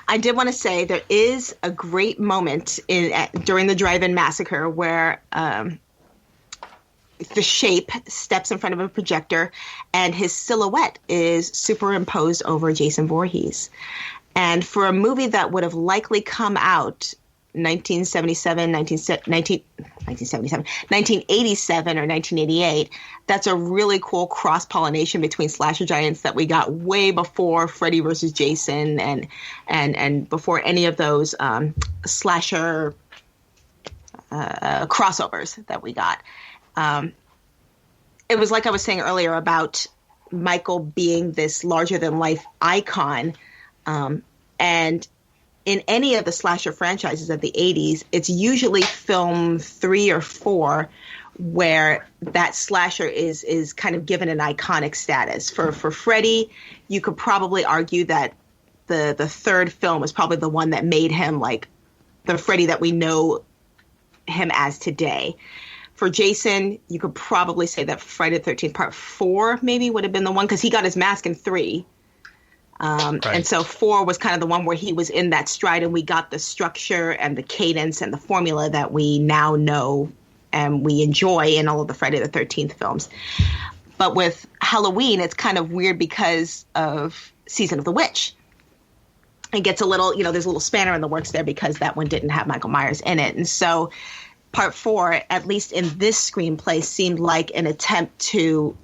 I did want to say there is a great moment during the drive-in massacre where the Shape steps in front of a projector and his silhouette is superimposed over Jason Voorhees. And for a movie that would have likely come out 1987 or 1988, that's a really cool cross-pollination between slasher giants that we got way before Freddy versus Jason and before any of those slasher crossovers that we got. It was like I was saying earlier about Michael being this larger-than-life icon, and in any of the slasher franchises of the 80s, it's usually film 3 or 4 where that slasher is kind of given an iconic status. For Freddy, you could probably argue that the third film was probably the one that made him like the Freddy that we know him as today. For Jason, you could probably say that Friday the 13th Part 4 maybe would have been the one, because he got his mask in 3. Right. And so 4 was kind of the one where he was in that stride, and we got the structure and the cadence and the formula that we now know and we enjoy in all of the Friday the 13th films. But with Halloween, it's kind of weird because of Season of the Witch. It gets a little, there's a little spanner in the works there because that one didn't have Michael Myers in it. And so Part 4, at least in this screenplay, seemed like an attempt to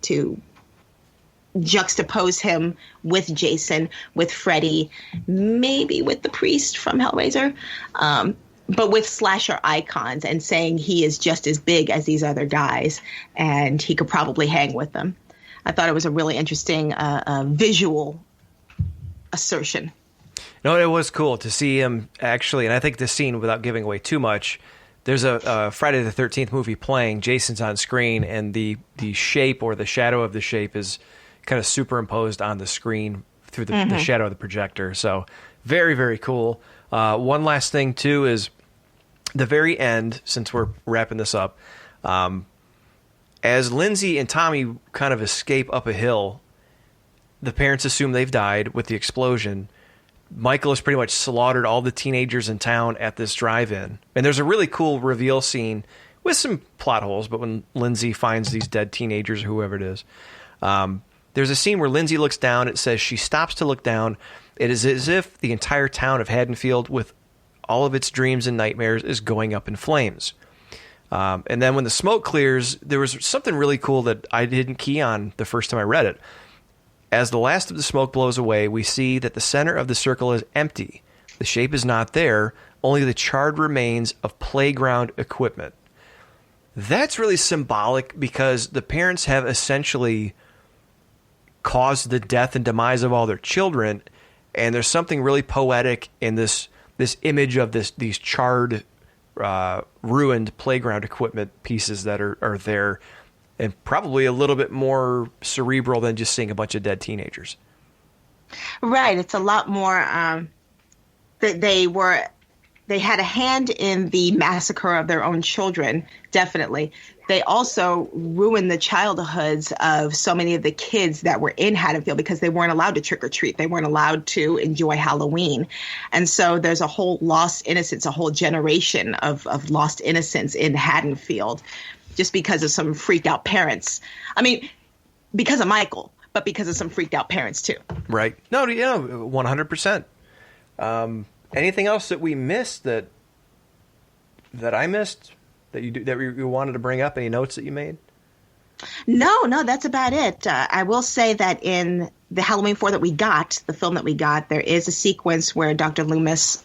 juxtapose him with Jason, with Freddy, maybe with the priest from Hellraiser, but with slasher icons, and saying he is just as big as these other guys and he could probably hang with them. I thought it was a really interesting visual assertion. No, it was cool to see him actually, and I think the scene, without giving away too much, there's a Friday the 13th movie playing, Jason's on screen, and the shape or the shadow of the shape is kind of superimposed on the screen through the shadow of the projector. So very, very cool. One last thing, too, is the very end, since we're wrapping this up, as Lindsay and Tommy kind of escape up a hill, the parents assume they've died with the explosion. Michael has pretty much slaughtered all the teenagers in town at this drive-in. And there's a really cool reveal scene with some plot holes, but when Lindsay finds these dead teenagers or whoever it is, There's a scene where Lindsay looks down. It says she stops to look down. It is as if the entire town of Haddonfield, with all of its dreams and nightmares, is going up in flames. And then when the smoke clears, there was something really cool that I didn't key on the first time I read it. As the last of the smoke blows away, we see that the center of the circle is empty. The shape is not there, only the charred remains of playground equipment. That's really symbolic because the parents have essentially caused the death and demise of all their children, and there's something really poetic in this image of these charred, ruined playground equipment pieces that are there, and probably a little bit more cerebral than just seeing a bunch of dead teenagers. Right. It's a lot more that they had a hand in the massacre of their own children, definitely. They also ruined the childhoods of so many of the kids that were in Haddonfield because they weren't allowed to trick or treat. They weren't allowed to enjoy Halloween. And so there's a whole lost innocence, a whole generation of lost innocence in Haddonfield just because of some freaked out parents. I mean, because of Michael, but because of some freaked out parents too. Right. No, 100%. Anything else that we missed that I missed that you wanted to bring up? Any notes that you made? No, that's about it. I will say that in the Halloween 4 that we got, the film that we got, there is a sequence where Dr. Loomis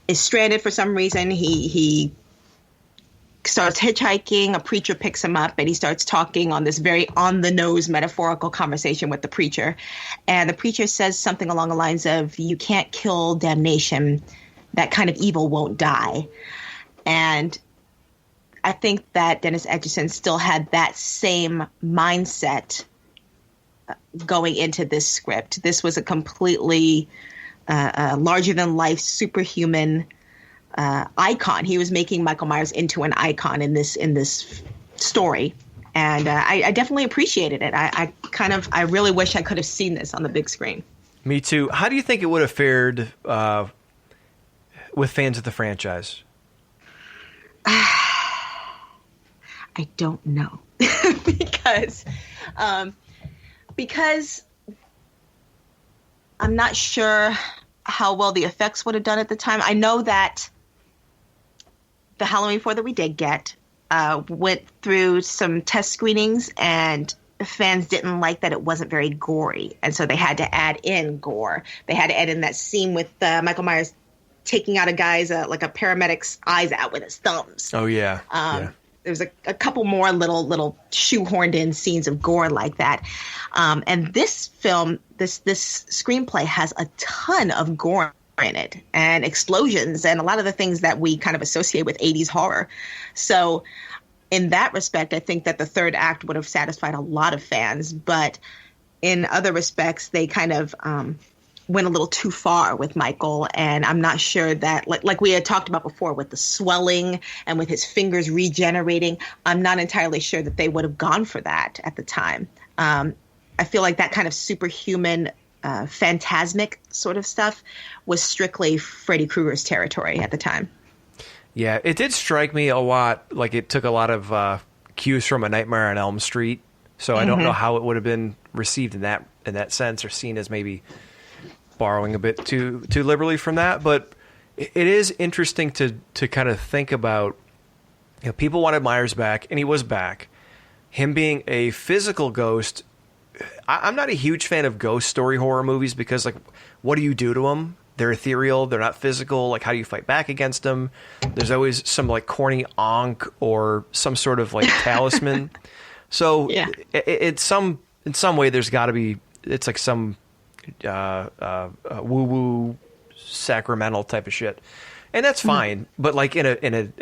is stranded for some reason. He starts hitchhiking. A preacher picks him up, and he starts talking on this very on-the-nose metaphorical conversation with the preacher. And the preacher says something along the lines of, "You can't kill damnation. That kind of evil won't die." And I think that Dennis Edgerton still had that same mindset going into this script. This was a completely larger-than-life superhuman icon. He was making Michael Myers into an icon in this story, and I definitely appreciated it. I really wish I could have seen this on the big screen. Me too. How do you think it would have fared with fans of the franchise? I don't know because I'm not sure how well the effects would have done at the time. I know that the Halloween 4 that we did get went through some test screenings, and fans didn't like that it wasn't very gory. And so they had to add in gore. They had to add in that scene with Michael Myers taking out a guy's, like a paramedic's eyes out with his thumbs. Oh, yeah. There's a couple more little shoehorned in scenes of gore like that. And this film, this screenplay has a ton of gore in it and explosions and a lot of the things that we kind of associate with 80s horror. So in that respect, I think that the third act would have satisfied a lot of fans. But in other respects, they kind of went a little too far with Michael. And I'm not sure that, like we had talked about before with the swelling and with his fingers regenerating, I'm not entirely sure that they would have gone for that at the time. I feel like that kind of superhuman phantasmic sort of stuff was strictly Freddy Krueger's territory at the time. Yeah, it did strike me a lot like it took a lot of cues from A Nightmare on Elm Street. So I don't know how it would have been received in that sense, or seen as maybe borrowing a bit too liberally from that. But it is interesting to kind of think about, people wanted Myers back, and he was back. Him being a physical ghost, I'm not a huge fan of ghost story horror movies because, like, what do you do to them? They're ethereal. They're not physical. Like, how do you fight back against them? There's always some, like, corny onk or some sort of, like, talisman. So yeah. In some way, there's got to be, it's like some woo-woo sacramental type of shit. And that's fine. But, like, in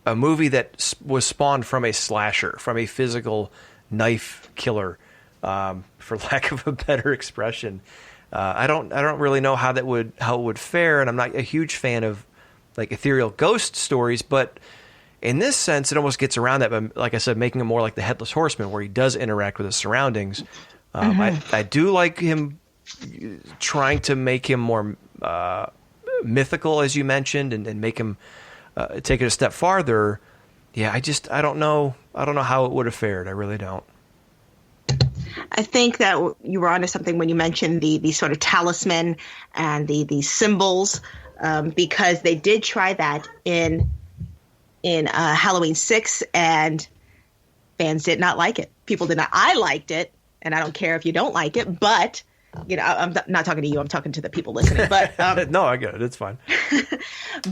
a movie that was spawned from a slasher, from a physical knife killer, for lack of a better expression, I don't really know how it would fare, and I'm not a huge fan of, like, ethereal ghost stories. But in this sense, it almost gets around that. But like I said, making it more like the Headless Horseman, where he does interact with his surroundings. I do like him trying to make him more mythical, as you mentioned, and make him take it a step farther. Yeah, I don't know how it would have fared. I really don't. I think that you were onto something when you mentioned the sort of talisman and the symbols, because they did try that in Halloween 6, and fans did not like it. People did not. I liked it, and I don't care if you don't like it, but I'm not talking to you. I'm talking to the people listening. But no, I get it. It's fine.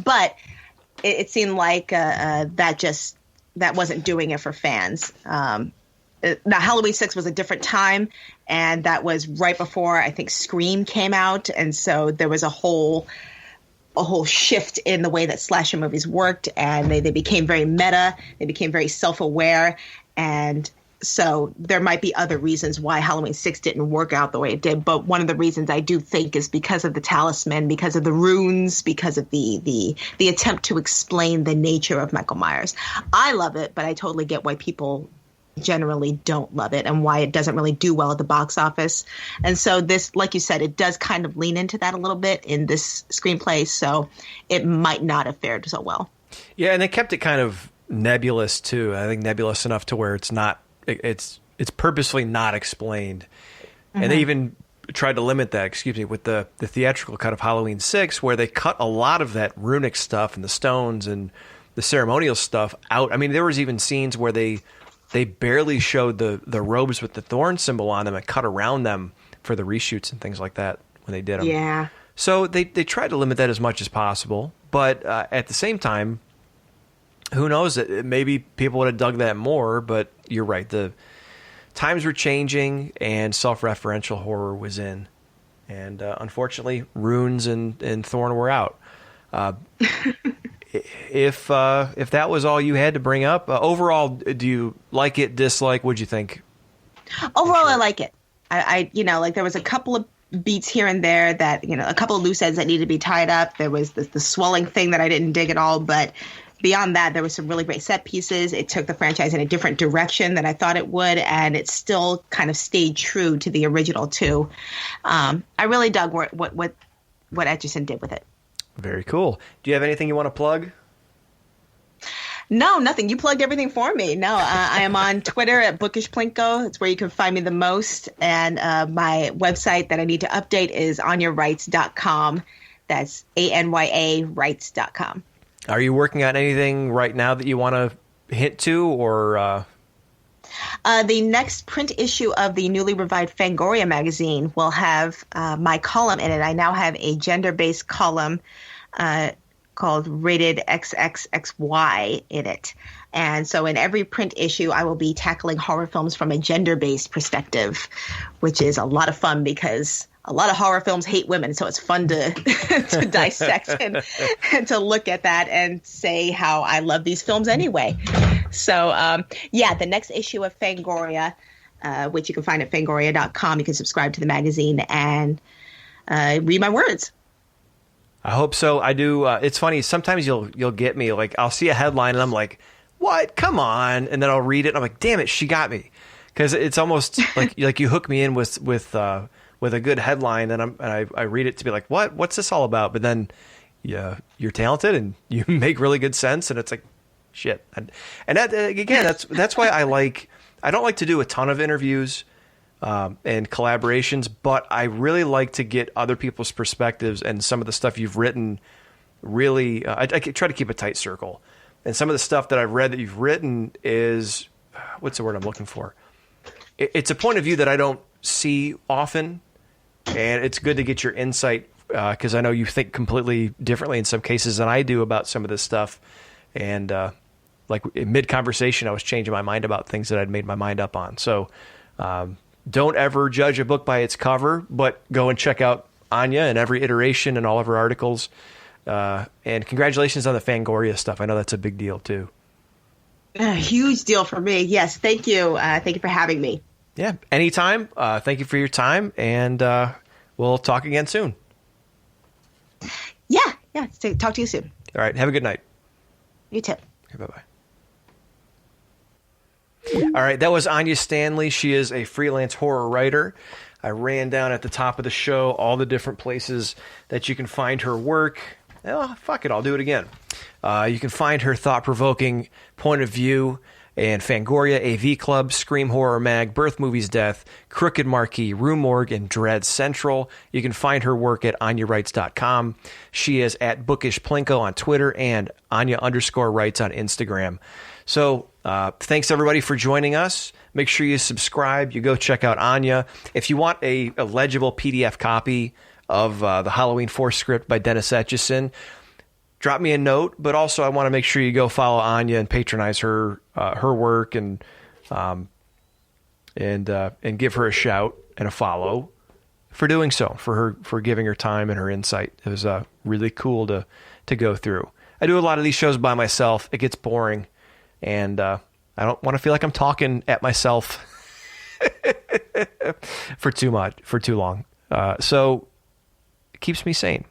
But it seemed like that wasn't doing it for fans. Now, Halloween 6 was a different time, and that was right before, I think, Scream came out, and so there was a whole shift in the way that slasher movies worked, and they became very meta, they became very self-aware, and so there might be other reasons why Halloween 6 didn't work out the way it did, but one of the reasons I do think is because of the talisman, because of the runes, because of the attempt to explain the nature of Michael Myers. I love it, but I totally get why people generally don't love it and why it doesn't really do well at the box office. And so this, like you said, it does kind of lean into that a little bit in this screenplay, so it might not have fared so well. Yeah, and they kept it kind of nebulous too. I think nebulous enough to where it's purposely not explained. Mm-hmm. And they even tried to limit that, with the theatrical cut of Halloween 6, where they cut a lot of that runic stuff and the stones and the ceremonial stuff out. I mean, there was even scenes where they barely showed the robes with the thorn symbol on them and cut around them for the reshoots and things like that when they did them. Yeah. So they tried to limit that as much as possible. But at the same time, who knows? Maybe people would have dug that more. But you're right. The times were changing and self-referential horror was in. And unfortunately, runes and thorn were out. If that was all you had to bring up, overall, do you like it, dislike? What'd you think? Overall, I like it. I like there was a couple of beats here and there that, a couple of loose ends that needed to be tied up. There was the swelling thing that I didn't dig at all, but beyond that, there was some really great set pieces. It took the franchise in a different direction than I thought it would, and it still kind of stayed true to the original too. I really dug what Etchison did with it. Very cool. Do you have anything you want to plug? No, nothing. You plugged everything for me. No, I am on Twitter at bookishplinko. It's where you can find me the most. And my website that I need to update is anyawrites.com. That's ANYA rights.com. Are you working on anything right now that you want to hint to, or? The next print issue of the newly revived Fangoria magazine will have my column in it. I now have a gender-based column called Rated XXXY in it. And so in every print issue, I will be tackling horror films from a gender-based perspective, which is a lot of fun because a lot of horror films hate women. So it's fun to to dissect and to look at that and say how I love these films anyway. So, the next issue of Fangoria, which you can find at fangoria.com, you can subscribe to the magazine and read my words. I hope so. I do. It's funny. Sometimes you'll get me. Like, I'll see a headline and I'm like, what? Come on. And then I'll read it and I'm like, damn it, she got me. Because it's almost like you hook me in with a good headline and I read it to be like, what's this all about? But then you're talented and you make really good sense. And it's like, shit. And that, again, that's why I don't like to do a ton of interviews and collaborations, but I really like to get other people's perspectives, and some of the stuff you've written really, I try to keep a tight circle. And some of the stuff that I've read that you've written is, what's the word I'm looking for? It's a point of view that I don't see often, and it's good to get your insight because I know you think completely differently in some cases than I do about some of this stuff. And like in mid-conversation, I was changing my mind about things that I'd made my mind up on. So don't ever judge a book by its cover, but go and check out Anya and every iteration and all of her articles. And congratulations on the Fangoria stuff. I know that's a big deal, too. A huge deal for me. Yes, thank you. Thank you for having me. Yeah, anytime. Thank you for your time, and we'll talk again soon. Yeah. Talk to you soon. All right, have a good night. You too. Okay, bye-bye. All right, that was Anya Stanley. She is a freelance horror writer. I ran down at the top of the show all the different places that you can find her work. Oh, fuck it, I'll do it again. You can find her thought-provoking point of view and Fangoria, AV Club, Scream Horror Mag, Birth Movies Death, Crooked Marquee, Rue Morgue, and Dread Central. You can find her work at AnyaWrites.com. She is at Bookish Plinko on Twitter and Anya_Writes on Instagram. So thanks everybody for joining us. Make sure you subscribe. You go check out Anya. If you want a legible PDF copy of the Halloween 4 script by Dennis Etchison, drop me a note. But also, I want to make sure you go follow Anya and patronize her work and give her a shout and a follow for doing so, for giving her time and her insight. It was really cool to go through. I do a lot of these shows by myself. It gets boring, and I don't want to feel like I'm talking at myself for too long. So it keeps me sane.